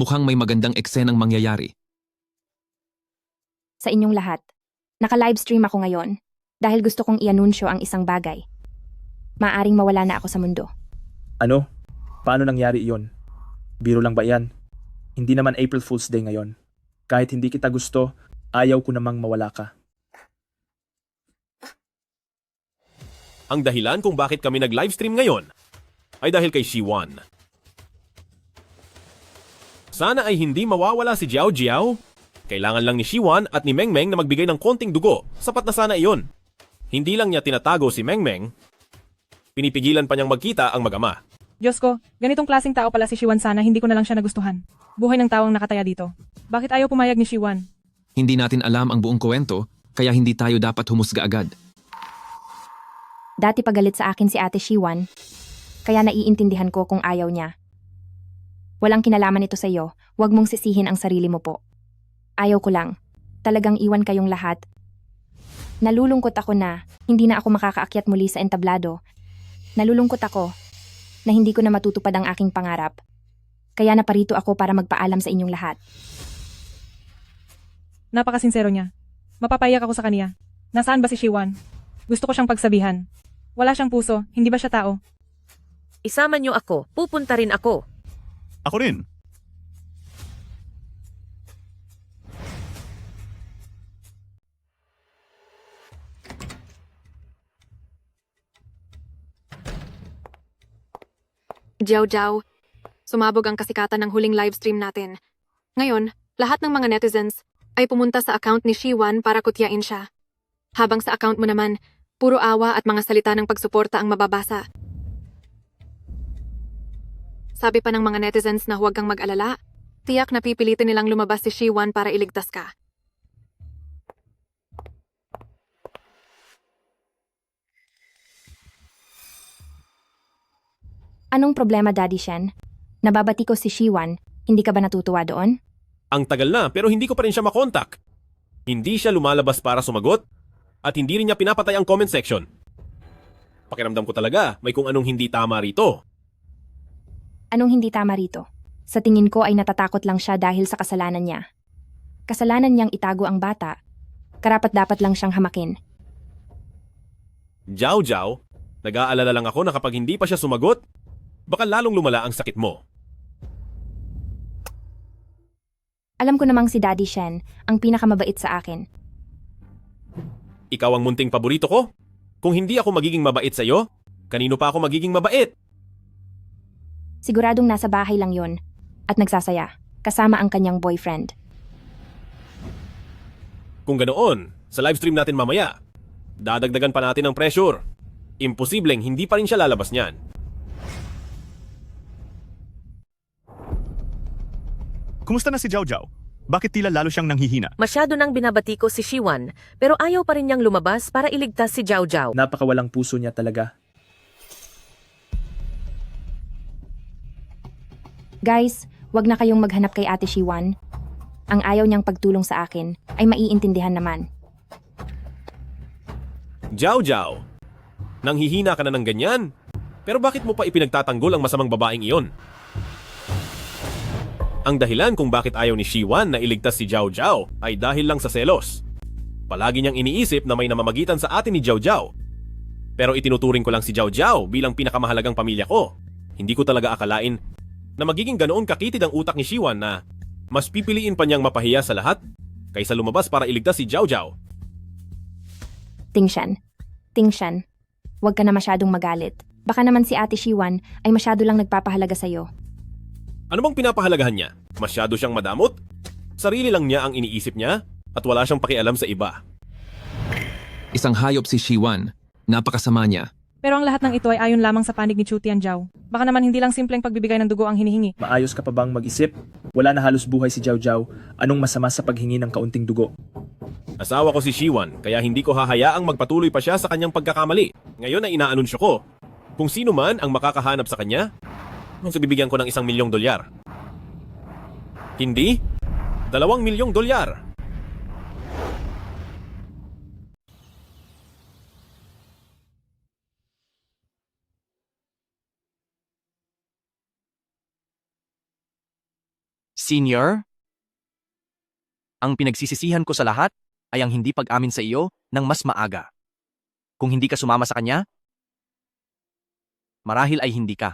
Mukhang may magandang eksenang mangyayari. Sa inyong lahat, naka-livestream ako ngayon dahil gusto kong i-anunsyo ang isang bagay. Maaring mawala na ako sa mundo. Ano? Paano nangyari iyon? Biro lang ba yan? Hindi naman April Fool's Day ngayon. Kahit hindi kita gusto, ayaw ko namang mawala ka. Ang dahilan kung bakit kami nag-livestream ngayon ay dahil kay Shiwan. Sana ay hindi mawawala si Jiao Jiao. Kailangan lang ni Shiwan at ni Meng Meng na magbigay ng konting dugo. Sapat na sana iyon. Hindi lang niya tinatago si Meng Meng, pinipigilan pa niyang magkita ang mag-ama. Diyos ko, ganitong klaseng tao pala si Shiwan, sana hindi ko na lang siya nagustuhan. Buhay ng tao ang nakataya dito. Bakit ayaw pumayag ni Shiwan? Hindi natin alam ang buong kwento, kaya hindi tayo dapat humusga agad. Dati pagalit sa akin si Ate Shiwan, kaya naiintindihan ko kung ayaw niya. Walang kinalaman ito sa iyo, huwag mong sisihin ang sarili mo po. Ayaw ko lang, talagang iwan kayong lahat. Nalulungkot ako na hindi na ako makakaakyat muli sa entablado. Nalulungkot ako na hindi ko na matutupad ang aking pangarap. Kaya naparito ako para magpaalam sa inyong lahat. Napakasinsero niya. Mapapayak ako sa kanya. Nasaan ba si Shiwan? Gusto ko siyang pagsabihan. Wala siyang puso, hindi ba siya tao? Isama niyo ako, pupunta rin ako. Ako rin. Jiao Jiao, sumabog ang kasikatan ng huling livestream natin. Ngayon, lahat ng mga netizens ay pumunta sa account ni Shiwan para kutyain siya. Habang sa account mo naman, puro awa at mga salita ng pagsuporta ang mababasa. Sabi pa ng mga netizens na huwag kang mag-alala, tiyak na pipilitin nilang lumabas si Shiwan para iligtas ka. Anong problema, Daddy Shen? Nababati ko si Shiwan, hindi ka ba natutuwa doon? Ang tagal na pero hindi ko pa rin siya makontak. Hindi siya lumalabas para sumagot. At hindi rin niya pinapatay ang comment section. Pakiramdam ko talaga may kung anong hindi tama rito. Anong hindi tama rito? Sa tingin ko ay natatakot lang siya dahil sa kasalanan niya. Kasalanan niyang itago ang bata. Karapat-dapat lang siyang hamakin. Jiao Jiao, nag-aalala lang ako na kapag hindi pa siya sumagot, baka lalong lumala ang sakit mo. Alam ko namang si Daddy Shen ang pinakamabait sa akin. Ikaw ang munting paborito ko. Kung hindi ako magiging mabait sa iyo, kanino pa ako magiging mabait? Siguradong nasa bahay lang yon at nagsasaya, kasama ang kanyang boyfriend. Kung ganoon, sa livestream natin mamaya, dadagdagan pa natin ang pressure. Imposibleng hindi pa rin siya lalabas niyan. Kumusta na si Jiao Jiao? Bakit tila lalo siyang nanghihina? Masyado nang binabati ko si Shiwan, pero ayaw pa rin niyang lumabas para iligtas si Jiao Jiao. Napakawalang puso niya talaga. Guys, wag na kayong maghanap kay Ate Shiwan. Ang ayaw niyang pagtulong sa akin ay maiintindihan naman. Jiao Jiao, nanghihina ka na ng ganyan? Pero bakit mo pa ipinagtatanggol ang masamang babaeng iyon? Ang dahilan kung bakit ayaw ni Shiwan na iligtas si Jiao Jiao ay dahil lang sa selos. Palagi niyang iniisip na may namamagitan sa atin ni Jiao Jiao. Pero itinuturing ko lang si Jiao Jiao bilang pinakamahalagang pamilya ko. Hindi ko talaga akalain na magiging ganoon kakitid ang utak ni Shiwan na mas pipiliin pa niyang mapahiya sa lahat kaysa lumabas para iligtas si Jiao Jiao. Tingshan, wag ka na masyadong magalit. Baka naman si Ate Shiwan ay masyado lang nagpapahalaga sa'yo. Ano bang pinapahalagahan niya? Masyado siyang madamot? Sarili lang niya ang iniisip niya at wala siyang pakialam sa iba. Isang hayop si Shiwan. Napakasama niya. Pero ang lahat ng ito ay ayon lamang sa panig ni Chu Tianjiao. Baka naman hindi lang simpleng pagbibigay ng dugo ang hinihingi. Maayos ka pa bang mag-isip? Wala na halos buhay si Jiao Jiao. Anong masama sa paghingi ng kaunting dugo? Asawa ko si Shiwan kaya hindi ko hahayaang magpatuloy pa siya sa kanyang pagkakamali. Ngayon ay inaanunsyo ko. Kung sino man ang makakahanap sa kanya, so bibigyan ko ng $1,000,000. Hindi? $2,000,000. Senior, ang pinagsisisihan ko sa lahat ay ang hindi pag-amin sa iyo ng mas maaga. Kung hindi ka sumama sa kanya, marahil ay hindi ka.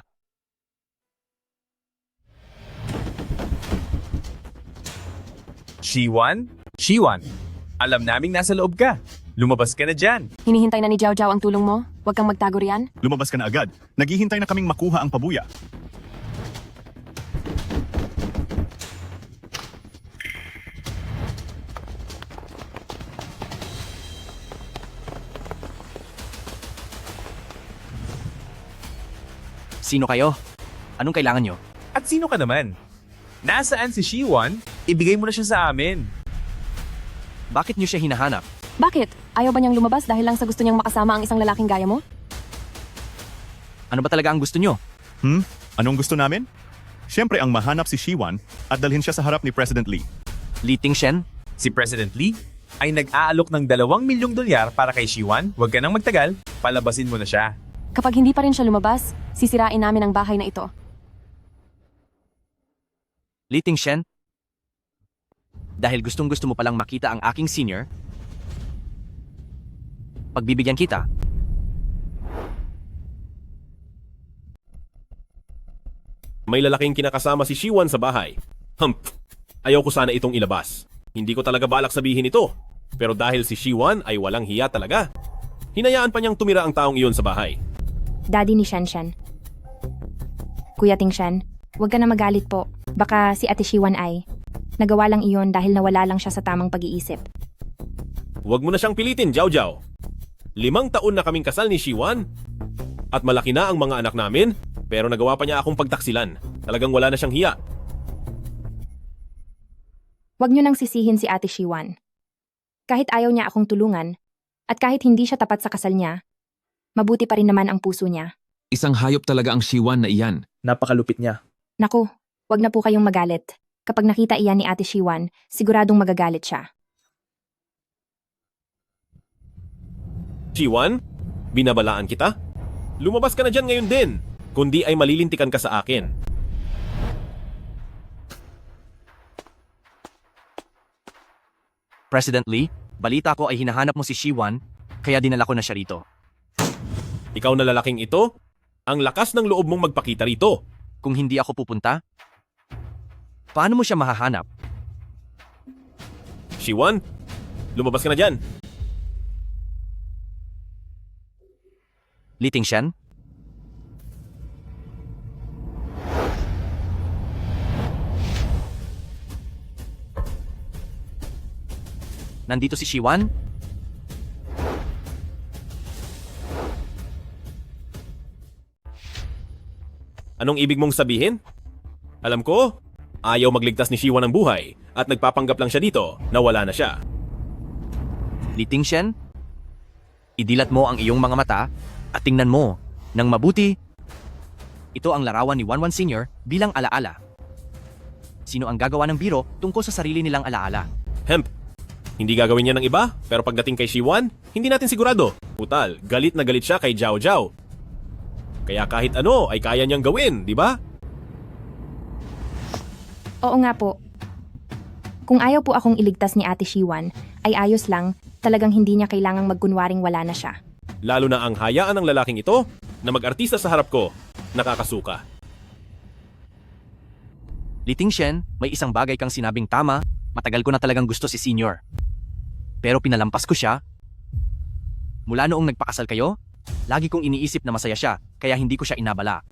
Shiwan? Shiwan, alam naming nasa loob ka. Lumabas ka na dyan. Hinihintay na ni Jiao Jiao ang tulong mo? Huwag kang magtago riyan. Lumabas ka na agad. Naghihintay na kaming makuha ang pabuya. Sino kayo? Anong kailangan nyo? At sino ka naman? Nasaan si Shiwan? Ibigay mo na siya sa amin. Bakit nyo siya hinahanap? Bakit? Ayaw ba niyang lumabas dahil lang sa gusto niyang makasama ang isang lalaking gaya mo? Ano ba talaga ang gusto nyo? Anong gusto namin? Siyempre ang mahanap si Shiwan at dalhin siya sa harap ni President Lee. Li Tingshen? Si President Lee ay nag-aalok ng $2,000,000 para kay Shiwan. Huwag ka nang magtagal, palabasin mo na siya. Kapag hindi pa rin siya lumabas, sisirain namin ang bahay na ito. Li Tingshen? Dahil gustong-gusto mo palang makita ang aking senior, pagbibigyan kita. May lalaking kinakasama si Shiwan sa bahay. Ayaw ko sana itong ilabas. Hindi ko talaga balak sabihin ito. Pero dahil si Shiwan ay walang hiya talaga, hinayaan pa niyang tumira ang taong iyon sa bahay. Daddy ni Shanshan. Kuya Tingshan, huwag ka na magalit po. Baka si Ate Shiwan ay nagawa lang iyon dahil nawala lang siya sa tamang pag-iisip. Huwag mo na siyang pilitin, Jiao Jiao. 5 taon na kaming kasal ni Shiwan at malaki na ang mga anak namin, pero nagawa pa niya akong pagtaksilan. Talagang wala na siyang hiya. Huwag niyo nang sisihin si Ate Shiwan. Kahit ayaw niya akong tulungan, at kahit hindi siya tapat sa kasal niya, mabuti pa rin naman ang puso niya. Isang hayop talaga ang Shiwan na iyan. Napakalupit niya. Naku, huwag na po kayong magalit. Kapag nakita iyan ni Ate Shiwan, siguradong magagalit siya. Shiwan, binabalaan kita? Lumabas ka na dyan ngayon din, kundi ay malilintikan ka sa akin. President Lee, balita ko ay hinahanap mo si Shiwan, kaya dinala ko na siya rito. Ikaw na lalaking ito? Ang lakas ng loob mong magpakita rito. Kung hindi ako pupunta, paano mo siya mahahanap? Shiwan, lumabas ka na dyan. Li Tingshan? Nandito si Shiwan? Anong ibig mong sabihin? Alam ko, ayaw magligtas ni Shiwan ng buhay at nagpapanggap lang siya dito na wala na siya. Li Tingshan? Idilat mo ang iyong mga mata at tingnan mo ng mabuti. Ito ang larawan ni Wanwan Sr. bilang alaala. Sino ang gagawa ng biro tungkol sa sarili nilang alaala? Hemp, hindi gagawin niya ng iba, pero pagdating kay Shiwan, hindi natin sigurado. Putal, galit na galit siya kay Jiao Jiao. Kaya kahit ano ay kaya niyang gawin, di ba? Oo nga po. Kung ayaw po akong iligtas ni Ate Shiwan, ay ayos lang, talagang hindi niya kailangang magkunwaring wala na siya. Lalo na ang hayaan ng lalaking ito na mag-artista sa harap ko, nakakasuka. Li Tingshan, may isang bagay kang sinabing tama, matagal ko na talagang gusto si Senior. Pero pinalampas ko siya. Mula noong nagpakasal kayo, lagi kong iniisip na masaya siya, kaya hindi ko siya inabala.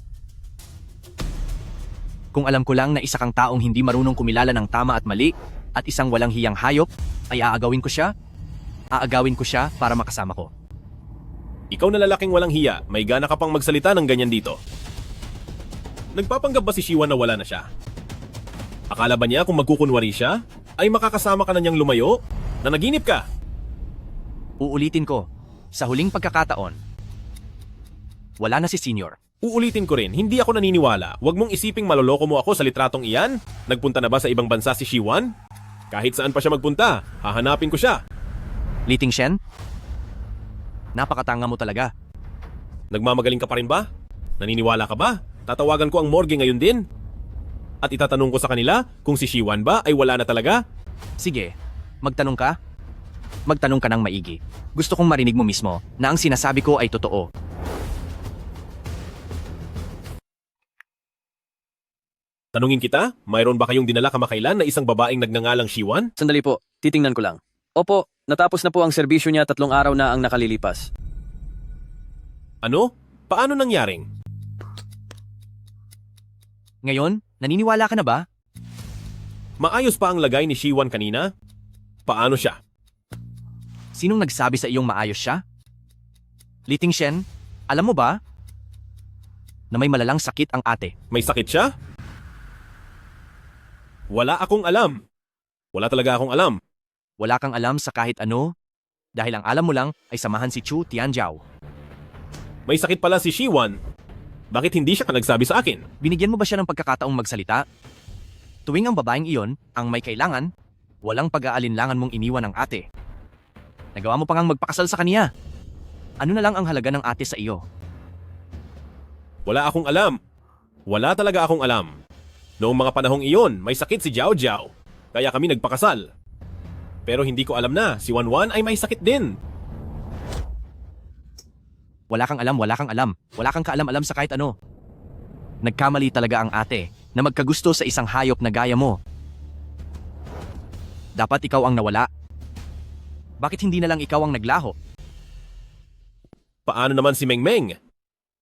Kung alam ko lang na isa kang taong hindi marunong kumilala ng tama at mali, at isang walang hiyang hayop, ay aagawin ko siya para makasama ko. Ikaw na lalaking walang hiya, may gana ka pang magsalita ng ganyan dito. Nagpapanggap ba si Shiwan na wala na siya? Akala ba niya kung magkukunwari siya, ay makakasama ka na niyang lumayo? Na naginip ka? Uulitin ko, sa huling pagkakataon, wala na si Senior. Uulitin ko rin, hindi ako naniniwala. Huwag mong isiping maloloko mo ako sa litratong iyan. Nagpunta na ba sa ibang bansa si Shiwan? Kahit saan pa siya magpunta, hahanapin ko siya. Li Tingshan? Napakatanga mo talaga. Nagmamagaling ka pa rin ba? Naniniwala ka ba? Tatawagan ko ang morgue ngayon din. At itatanong ko sa kanila kung si Shiwan ba ay wala na talaga? Sige, magtanong ka. Magtanong ka ng maigi. Gusto kong marinig mo mismo na ang sinasabi ko ay totoo. Tanungin kita, mayroon ba kayong dinala kamakailan na isang babaeng nagngangalang Shiwan? Sandali po, titingnan ko lang. Opo, natapos na po ang serbisyo niya, 3 araw na ang nakalilipas. Ano? Paano nangyaring? Ngayon, naniniwala ka na ba? Maayos pa ang lagay ni Shiwan kanina? Paano siya? Sinong nagsabi sa iyong maayos siya? Li Tingshan, alam mo ba na may malalang sakit ang ate? May sakit siya? Wala akong alam. Wala talaga akong alam. Wala kang alam sa kahit ano, dahil ang alam mo lang ay samahan si Chu Tianjiao. May sakit pala si Shiwan. Bakit hindi siya nagsabi sa akin? Binigyan mo ba siya ng pagkakataong magsalita? Tuwing ang babaeng iyon ang may kailangan, walang pag-aalinlangan mong iniwan ang ate. Nagawa mo pa ngang magpakasal sa kaniya. Ano na lang ang halaga ng ate sa iyo? Wala akong alam. Wala talaga akong alam. Noong mga panahong iyon, may sakit si Jiao Jiao. Kaya kami nagpakasal. Pero hindi ko alam na si Wanwan ay may sakit din. Wala kang alam, wala kang alam. Wala kang kaalam-alam sa kahit ano. Nagkamali talaga ang ate na magkagusto sa isang hayop na gaya mo. Dapat ikaw ang nawala. Bakit hindi na lang ikaw ang naglaho? Paano naman si Mengmeng?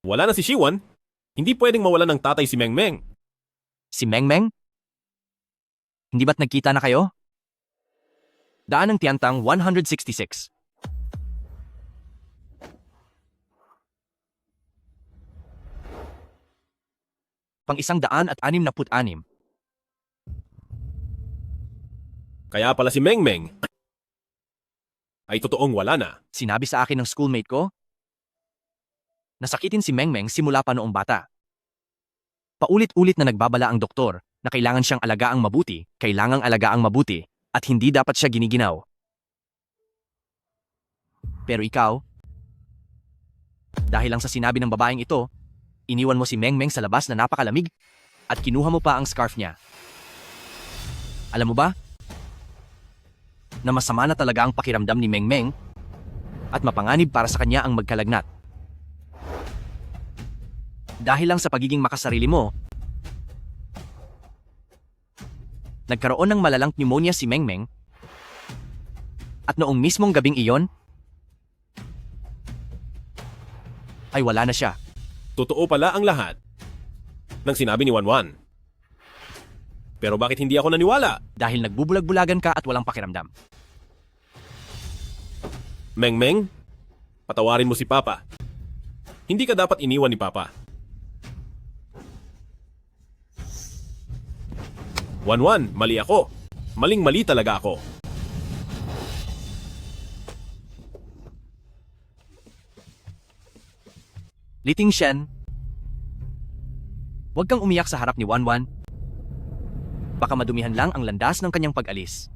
Wala na si Shiwan. Hindi pwedeng mawala ng tatay si Mengmeng. Si Mengmeng? Hindi ba't nagkita na kayo? Daan ng Tiantang 166. Pang-166. Kaya pala si Mengmeng ay totoong wala na. Sinabi sa akin ng schoolmate ko, nasakitin si Mengmeng simula pa noong bata. Paulit-ulit na nagbabala ang doktor na kailangan siyang alagaang mabuti at hindi dapat siya giniginaw. Pero ikaw, Dahil lang sa sinabi ng babaeng ito, iniwan mo si Meng Meng sa labas na napakalamig at kinuha mo pa ang scarf niya. Alam mo ba? Na masama na talaga ang pakiramdam ni Meng Meng at mapanganib para sa kanya ang magkalagnat. Dahil lang sa pagiging makasarili mo, nagkaroon ng malalang pneumonia si Meng Meng at noong mismong gabing iyon, ay wala na siya. Totoo pala ang lahat ng sinabi ni Wanwan. Pero bakit hindi ako naniwala? Dahil nagbubulag-bulagan ka at walang pakiramdam. Meng Meng, patawarin mo si Papa. Hindi ka dapat iniwan ni Papa. Wanwan, mali ako. Maling-mali talaga ako. Liting Shen, huwag kang umiyak sa harap ni Wanwan. Baka madumihan lang ang landas ng kanyang pag-alis.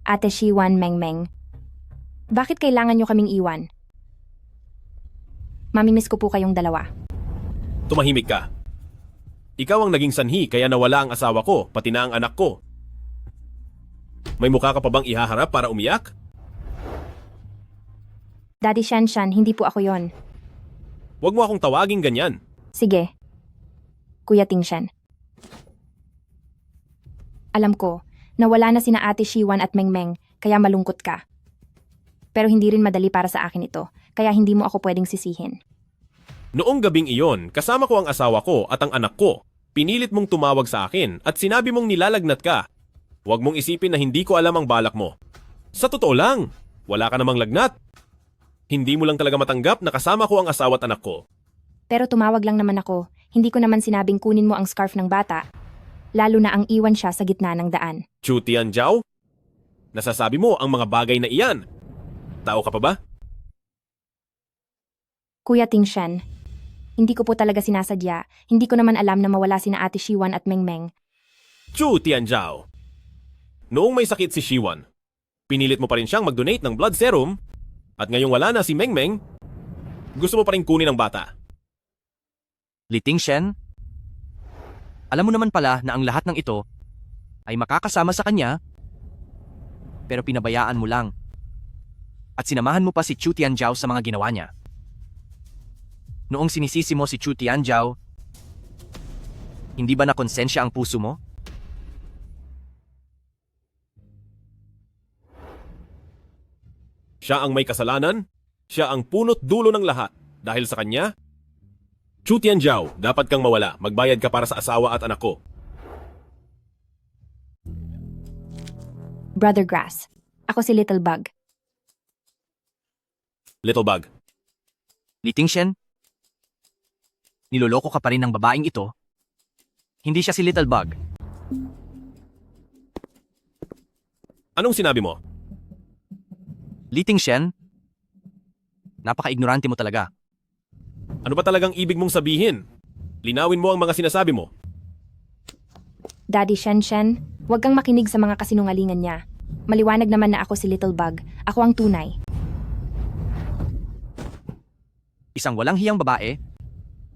Ate Shiwan, Meng Meng. Bakit kailangan nyo kaming iwan? Mamimiss ko po kayong dalawa. Tumahimik ka. Ikaw ang naging sanhi kaya nawala ang asawa ko, pati na ang anak ko. May mukha ka pa bang ihaharap para umiyak? Daddy Shanshan, hindi po ako yon. Huwag mo akong tawaging ganyan. Sige. Kuya Tingshan. Alam ko, nawala na sina Ate Shiwan at Meng Meng, kaya malungkot ka. Pero hindi rin madali para sa akin ito, kaya hindi mo ako pwedeng sisihin. Noong gabing iyon, kasama ko ang asawa ko at ang anak ko. Pinilit mong tumawag sa akin at sinabi mong nilalagnat ka. Huwag mong isipin na hindi ko alam ang balak mo. Sa totoo lang, wala ka namang lagnat. Hindi mo lang talaga matanggap na kasama ko ang asawa at anak ko. Pero tumawag lang naman ako, hindi ko naman sinabing kunin mo ang scarf ng bata. Lalo na ang iwan siya sa gitna ng daan. Chu Tianjiao? Nasasabi mo ang mga bagay na iyan. Tao ka pa ba? Kuya Tingshan, hindi ko po talaga sinasadya. Hindi ko naman alam na mawala sina Ate Shiwan at Meng Meng. Chu Tianjiao. Noong may sakit si Shiwan, pinilit mo pa rin siyang mag-donate ng blood serum at ngayong wala na si Meng Meng, gusto mo pa rin kunin ang bata. Liting Shen, alam mo naman pala na ang lahat ng ito ay makakasama sa kanya, pero pinabayaan mo lang. At sinamahan mo pa si Chu Tianjiao sa mga ginawa niya. Noong sinisisi mo si Chu Tianjiao, hindi ba nakonsensya ang puso mo? Siya ang may kasalanan, siya ang punot dulo ng lahat. Dahil sa kanya, Chu Tianjiao, dapat kang mawala. Magbayad ka para sa asawa at anak ko. Brother Grass, ako si Little Bug. Little Bug. Liting Shen, niloloko ka pa rin ng babaeng ito. Hindi siya si Little Bug. Anong sinabi mo? Liting Shen, napaka-ignorante mo talaga. Ano ba talagang ibig mong sabihin? Linawin mo ang mga sinasabi mo. Daddy Shanshan, huwag kang makinig sa mga kasinungalingan niya. Maliwanag naman na ako si Little Bug. Ako ang tunay. Isang walang hiyang babae,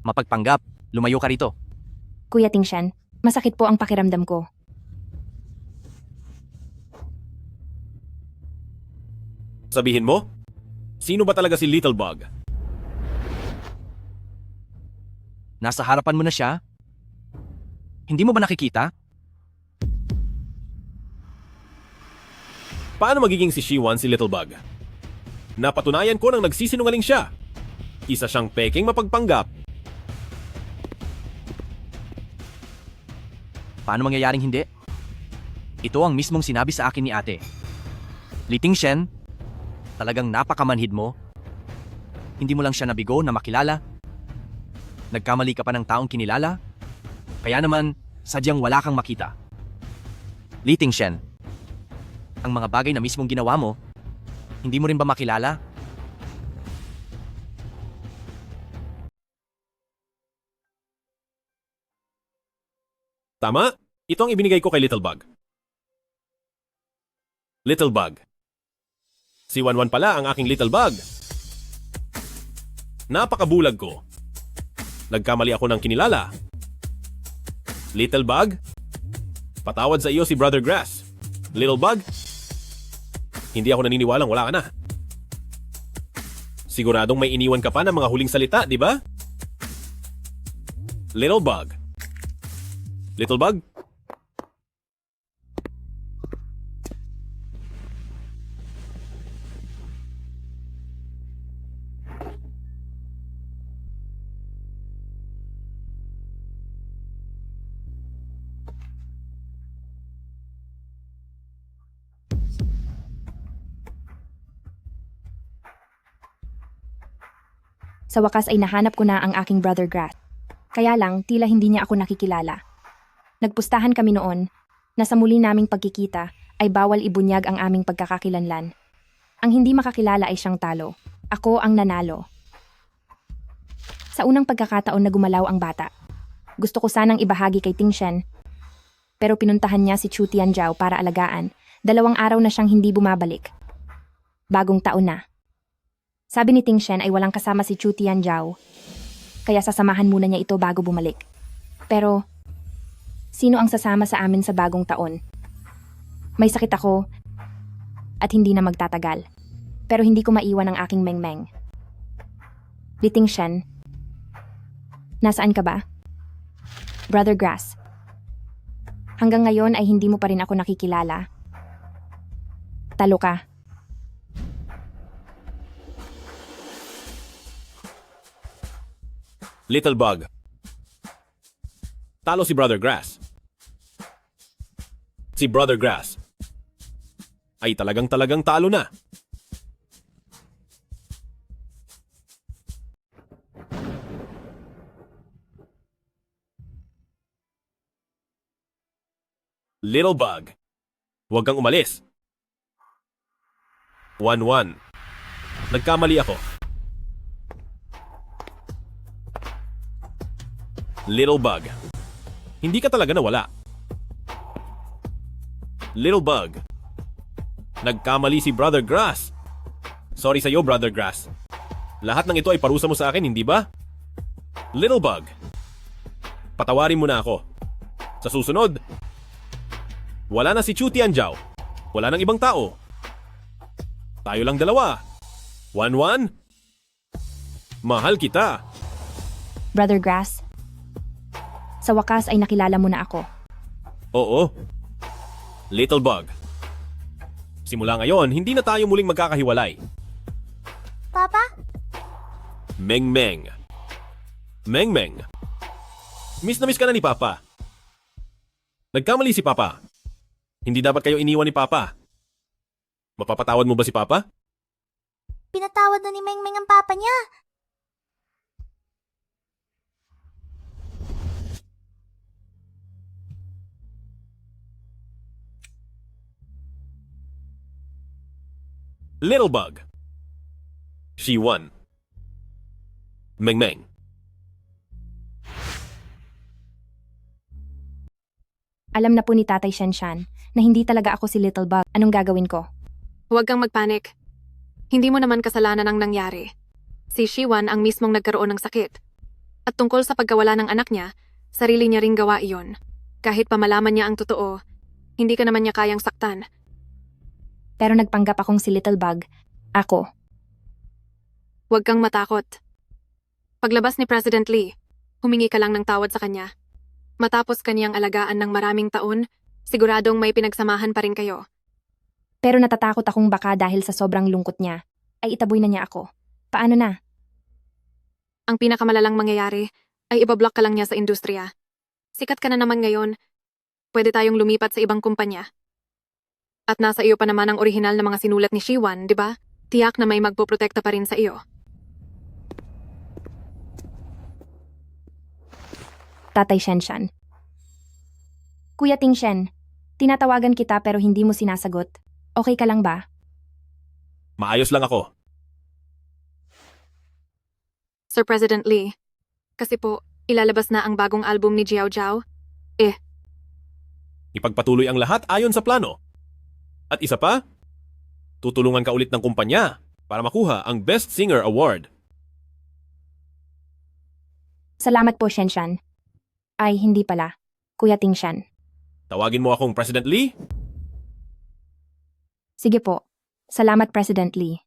mapagpanggap, lumayo ka rito. Kuya Tingshan, masakit po ang pakiramdam ko. Sabihin mo? Sino ba talaga si Little Bug? Nasa harapan mo na siya? Hindi mo ba nakikita? Paano magiging si Shiwan si Little Bug? Napatunayan ko nang nagsisinungaling siya. Isa siyang peking mapagpanggap. Paano mangyayaring hindi? Ito ang mismong sinabi sa akin ni ate. Liting Shen, talagang napakamanhid mo. Hindi mo lang siya nabigo na makilala. Nagkamali ka pa ng taong kinilala. Kaya naman, sadyang wala kang makita. Liting Shen, ang mga bagay na mismong ginawa mo, hindi mo rin ba makilala? Tama? Ito ang ibinigay ko kay Little Bug. Little Bug. Si Wanwan pala ang aking Little Bug. Napakabulag ko. Nagkamali ako ng kinilala. Little Bug? Patawad sa iyo si Brother Grass. Little Bug? Hindi ako naniniwalang wala ka na. Siguradong may iniwan ka pa ng mga huling salita, di ba? Little Bug. Little Bug? Sa wakas ay nahanap ko na ang aking Brother Grass. Kaya lang, tila hindi niya ako nakikilala. Nagpustahan kami noon na sa muli naming pagkikita ay bawal ibunyag ang aming pagkakakilanlan. Ang hindi makakilala ay siyang talo. Ako ang nanalo. Sa unang pagkakataon na gumalaw ang bata, gusto ko sanang ibahagi kay Ting Shen. Pero pinuntahan niya si Chu Tianjiao para alagaan. 2 araw na siyang hindi bumabalik. Bagong taon na. Sabi ni Ting Shen ay walang kasama si Chu Tianjiao, kaya sasamahan muna niya ito bago bumalik. Pero, sino ang sasama sa amin sa bagong taon? May sakit ako at hindi na magtatagal. Pero hindi ko maiwan ang aking Mengmeng. Li Ting Shen, nasaan ka ba? Brother Grass, hanggang ngayon ay hindi mo pa rin ako nakikilala. Talo ka. Little Bug. Talo si Brother Grass. Si Brother Grass ay talagang talo na. Little Bug, huwag kang umalis. 1-1. Nagkamali ako. Little Bug, hindi ka talaga nawala. Little Bug, nagkamali si Brother Grass. Sorry sa'yo, Brother Grass. Lahat ng ito ay parusa mo sa akin, hindi ba? Little Bug, patawarin mo na ako. Sa susunod, wala na si Chu Tianjiao. Wala nang ibang tao. Tayo lang dalawa. 1-1. Mahal kita. Brother Grass, sa wakas ay nakilala mo na ako. Oo. Little Bug, simula ngayon, hindi na tayo muling magkakahiwalay. Papa? Mengmeng. Mengmeng. Miss na miss ka na ni Papa. Nagkamali si Papa. Hindi dapat kayo iniwan ni Papa. Mapapatawad mo ba si Papa? Pinatawad na ni Mengmeng ang papa niya. Little Bug. She won. Mengmeng. Alam na po ni Tatay Shenshan na hindi talaga ako si Little Bug. Anong gagawin ko? Huwag kang magpanik. Hindi mo naman kasalanan ang nangyari. Si Shiwan ang mismong nagkaroon ng sakit. At tungkol sa pagkawala ng anak niya, sarili niya ring gawa iyon. Kahit pa malaman niya ang totoo, hindi ka naman niya kayang saktan. Pero nagpanggap akong si Little Bug. Ako. Huwag kang matakot. Paglabas ni President Lee, humingi ka lang ng tawad sa kanya. Matapos kaniyang alagaan ng maraming taon, siguradong may pinagsamahan pa rin kayo. Pero natatakot akong baka dahil sa sobrang lungkot niya, ay itaboy na niya ako. Paano na? Ang pinakamalalang mangyayari ay ibablock ka lang niya sa industriya. Sikat ka na naman ngayon, pwede tayong lumipat sa ibang kumpanya. At nasa iyo pa naman ang orihinal na mga sinulat ni Shiwan, di ba? Tiyak na may magpoprotekta pa rin sa iyo. Tatay Shenshan. Kuya Ting Shen, tinatawagan kita pero hindi mo sinasagot. Okay ka lang ba? Maayos lang ako. Sir President Lee, kasi po, ilalabas na ang bagong album ni Jiao Jiao. Ipagpatuloy ang lahat ayon sa plano. At isa pa, Tutulungan ka ulit ng kumpanya para makuha ang Best Singer Award. Salamat po, Shenshan. Ay, hindi pala. Kuya Tingshan. Tawagin mo akong President Lee? Sige po. Salamat, President Lee.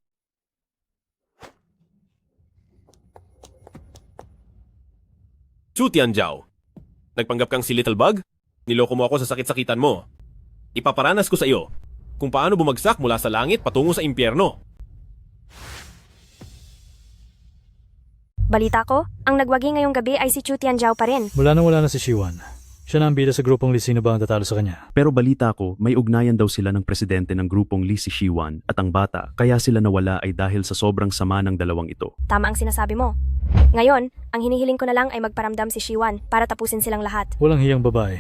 Chu Tianjiao. Nagpanggap kang si Little Bug? Niloko mo ako sa sakit-sakitan mo. Ipaparanas ko sa iyo kung paano bumagsak mula sa langit patungo sa impyerno. Balita ko, ang nagwagi ngayong gabi ay si Chu Tianjiao pa rin. Wala na si Shiwan. Siya na ang bida sa grupong Lee. Sino ba ang tatalo sa kanya? Pero balita ko, may ugnayan daw sila ng presidente ng grupong Lee si Shiwan at ang bata, kaya sila nawala ay dahil sa sobrang sama ng dalawang ito. Tama ang sinasabi mo. Ngayon, ang hinihiling ko na lang ay magparamdam si Shiwan para tapusin silang lahat. Walang hiyang babae.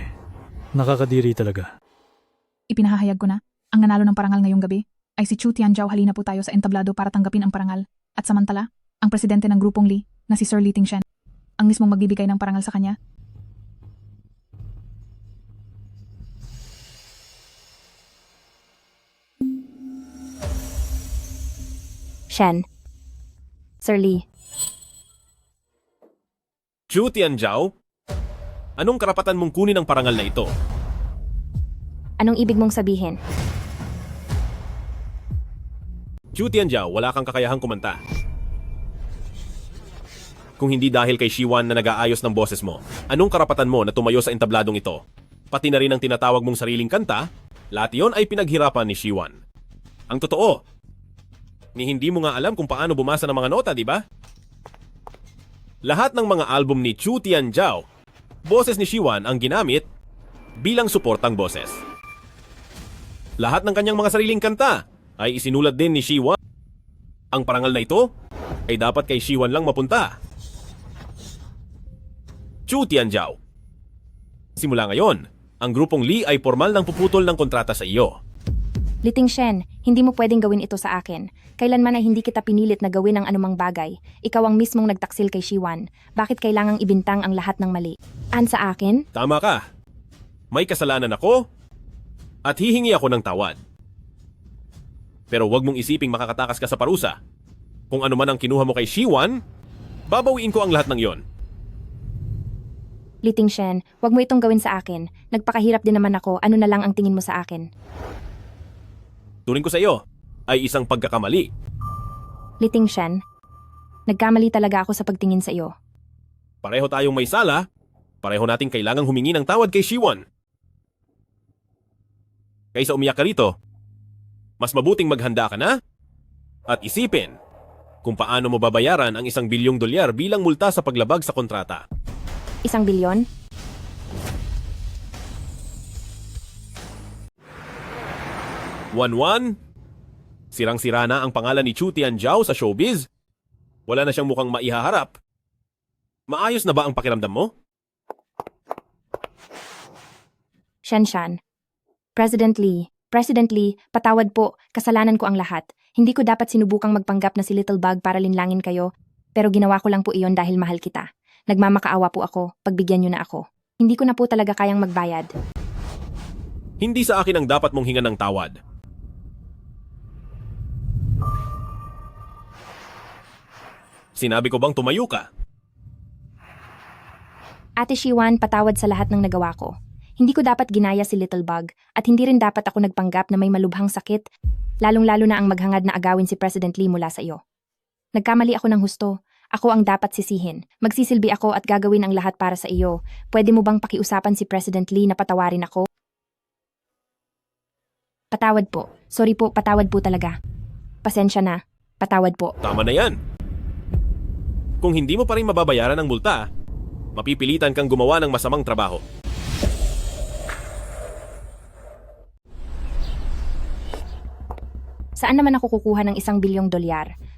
Nakakadiri talaga. Ipinahahayag ko na, ang nanalo ng parangal ngayong gabi ay si Chu Tianjiao. Halina po tayo sa entablado para tanggapin ang parangal. At samantala, ang presidente ng grupong Lee, na si Sir Lee Tingshan, ang mismong magbibigay ng parangal sa kanya. Shen. Sir Lee. Chu Tianjiao? Anong karapatan mong kunin ang parangal na ito? Anong ibig mong sabihin? Chu Tianjiao, wala kang kakayahang kumanta. Kung hindi dahil kay Shiwan na nag-aayos ng boses mo, anong karapatan mo na tumayo sa entabladong ito? Pati na rin ang tinatawag mong sariling kanta, lahat yon ay pinaghirapan ni Shiwan. Ang totoo, ni hindi mo nga alam kung paano bumasa ng mga nota, di ba? Lahat ng mga album ni Chu Tianjiao, boses ni Shiwan ang ginamit bilang suportang boses. Lahat ng kanyang mga sariling kanta ay isinulat din ni Shiwan. Ang parangal na ito ay dapat kay Shiwan lang mapunta. Chu Tianjiao. Simula ngayon, ang grupong Lee ay formal ng puputol ng kontrata sa iyo. Lee Tingshan, hindi mo pwedeng gawin ito sa akin. Kailanman ay hindi kita pinilit na gawin ang anumang bagay. Ikaw ang mismong nagtaksil kay Shiwan. Bakit kailangang ibintang ang lahat ng mali? Sa akin? Tama ka. May kasalanan ako at hihingi ako ng tawad. Pero huwag mong isiping makakatakas ka sa parusa. Kung ano man ang kinuha mo kay Shiwan, babawiin ko ang lahat ng yon. Lee Tingshan, huwag mo itong gawin sa akin. Nagpakahirap din naman ako. Ano na lang ang tingin mo sa akin? Turing ko sa iyo ay isang pagkakamali. Lee Tingshan, nagkamali talaga ako sa pagtingin sa iyo. Pareho tayong may sala, pareho nating kailangang humingi ng tawad kay Shiwan. Kaysa umiyak ka rito, mas mabuting maghanda ka na at isipin kung paano mo babayaran ang $1 bilyong bilang multa sa paglabag sa kontrata. $1 bilyon? Wan, sirang-sira na ang pangalan ni Chu Tianjiao sa showbiz. Wala na siyang mukhang maihaharap. Maayos na ba ang pakiramdam mo? Shenshan. President Lee, patawad po, kasalanan ko ang lahat. Hindi ko dapat sinubukang magpanggap na si Little Bug para linlangin kayo, pero ginawa ko lang po iyon dahil mahal kita. Nagmamakaawa po ako, pagbigyan niyo na ako. Hindi ko na po talaga kayang magbayad. Hindi sa akin ang dapat mong hingan ng tawad. Sinabi ko bang tumayo ka? Ate Shiwan, patawad sa lahat ng nagawa ko. Hindi ko dapat ginaya si Little Bug at hindi rin dapat ako nagpanggap na may malubhang sakit, lalong-lalo na ang maghangad na agawin si President Lee mula sa iyo. Nagkamali ako ng husto. Ako ang dapat sisihin. Magsisilbi ako at gagawin ang lahat para sa iyo. Pwede mo bang pakiusapan si President Lee na patawarin ako? Patawad po. Sorry po, patawad po talaga. Pasensya na. Patawad po. Tama na yan. Kung hindi mo pa rin mababayaran ang multa, mapipilitan kang gumawa ng masamang trabaho. Saan naman ako kukuha ng $1 bilyong?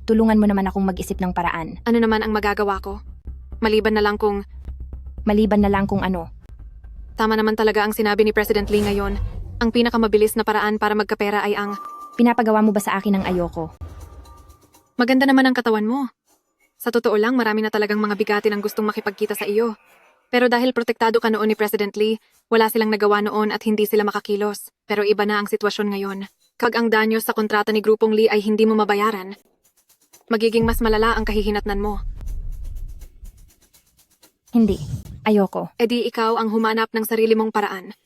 Tulungan mo naman akong mag-isip ng paraan. Ano naman ang magagawa ko? Maliban na lang kung ano? Tama naman talaga ang sinabi ni President Lee ngayon. Ang pinakamabilis na paraan para magkapera ay ang... Pinapagawa mo ba sa akin ang ayoko? Maganda naman ang katawan mo. Sa totoo lang, marami na talagang mga bigatin ang gustong makipagkita sa iyo. Pero dahil protektado ka noon ni President Lee, wala silang nagawa noon at hindi sila makakilos. Pero iba na ang sitwasyon ngayon. Kag ang danyo sa kontrata ni Grupong Lee ay hindi mo mabayaran, magiging mas malala ang kahihinatnan mo. Hindi. Ayoko. E di ikaw ang humanap ng sarili mong paraan.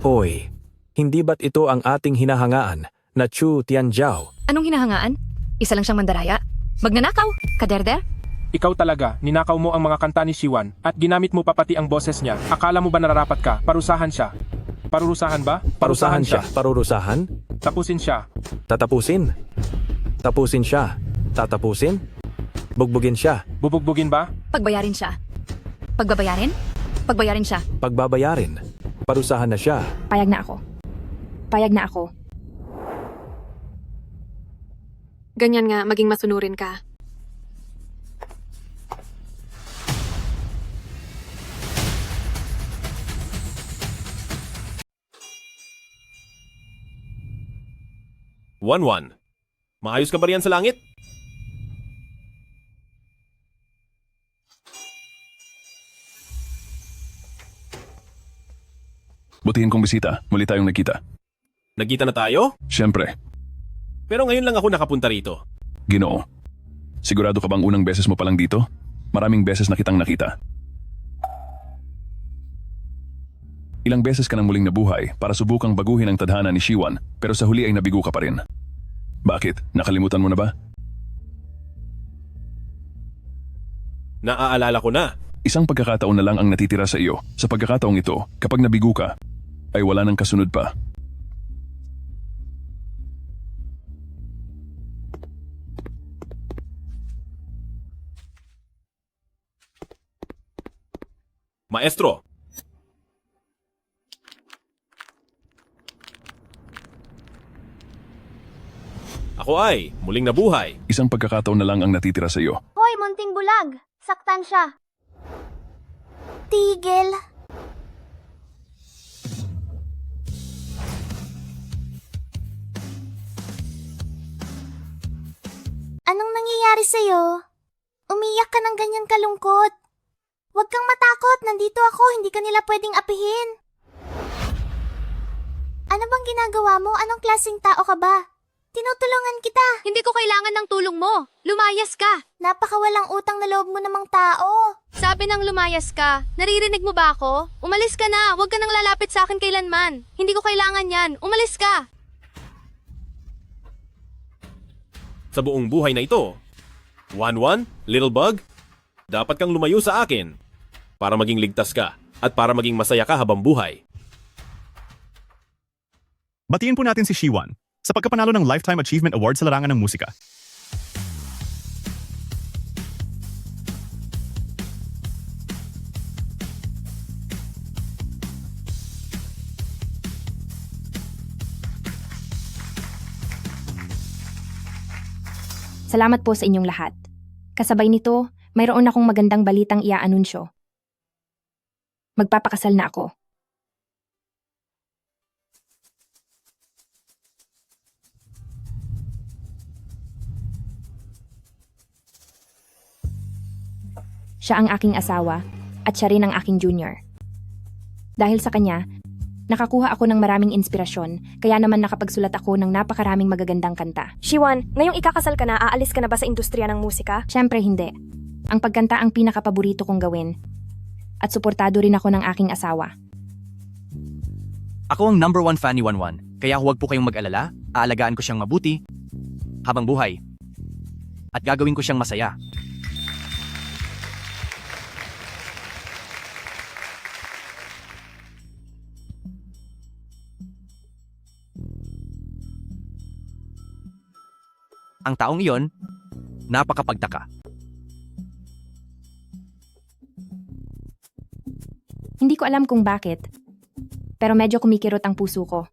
Hoy, hindi ba't ito ang ating hinahangaan na Chu Tianjiao? Anong hinahangaan? Isa lang siyang mandaraya? Magnanakaw? Kaderder? Ikaw talaga, ninakaw mo ang mga kanta ni Shiwan at ginamit mo pa pati ang boses niya. Akala mo ba nararapat ka? Parusahan siya. Parurusahan ba? Parusahan siya. Parurusahan? Tapusin siya. Tatapusin? Tapusin siya. Tatapusin? Bugbugin siya. Bubugbugin ba? Pagbayarin siya. Pagbabayarin? Pagbayarin siya. Pagbabayarin. Parusahan na siya. Payag na ako. Payag na ako. Ganyan nga, maging masunurin ka. One. Maayos ka ba riyan sa langit? Butihin kong bisita. Muli tayong nagkita. Nagkita na tayo? Siyempre. Pero ngayon lang ako nakapunta rito. Ginoo. Sigurado ka bang unang beses mo palang dito? Maraming beses na kitang nakita. Ilang beses ka nang muling nabuhay para subukang baguhin ang tadhana ni Shiwan, pero sa huli ay nabigo ka pa rin. Bakit? Nakalimutan mo na ba? Naaalala ko na. Isang pagkakataon na lang ang natitira sa iyo. Sa pagkakataong ito, kapag nabigo ka, ay wala nang kasunod pa. Maestro! Ako ay muling nabuhay. Isang pagkakataon na lang ang natitira sa iyo. Hoy, munting bulag! Saktan siya. Tigil. Anong nangyayari sa'yo? Umiyak ka ng ganyan kalungkot. Huwag kang matakot, nandito ako, hindi ka nila pwedeng apihin. Ano bang ginagawa mo? Anong klaseng tao ka ba? Tinutulungan kita. Hindi ko kailangan ng tulong mo. Lumayas ka. Napakawalang utang na loob mo namang tao. Sabi ng lumayas ka. Naririnig mo ba ako? Umalis ka na. Huwag ka nang lalapit sa akin kailanman. Hindi ko kailangan yan. Umalis ka. Sa buong buhay na ito, One, little bug, dapat kang lumayo sa akin para maging ligtas ka at para maging masaya ka habang buhay. Batiin po natin si Shiwan sa pagkapanalo ng Lifetime Achievement Award sa larangan ng musika. Salamat po sa inyong lahat. Kasabay nito, mayroon akong magandang balitang iaanunsyo. Magpapakasal na ako. Siya ang aking asawa at siya rin ang aking junior. Dahil sa kanya, nakakuha ako ng maraming inspirasyon, kaya naman nakapagsulat ako ng napakaraming magagandang kanta. Shiwan, ngayong ikakasal ka na, aalis ka na ba sa industriya ng musika? Siyempre hindi. Ang pagkanta ang pinakapaborito kong gawin. At suportado rin ako ng aking asawa. Ako ang #1 fan ni Wanwan, kaya huwag po kayong mag-alala, aalagaan ko siyang mabuti habang buhay. At gagawin ko siyang masaya. Ang taong iyon, napakapagtaka. Hindi ko alam kung bakit, pero medyo kumikirot ang puso ko.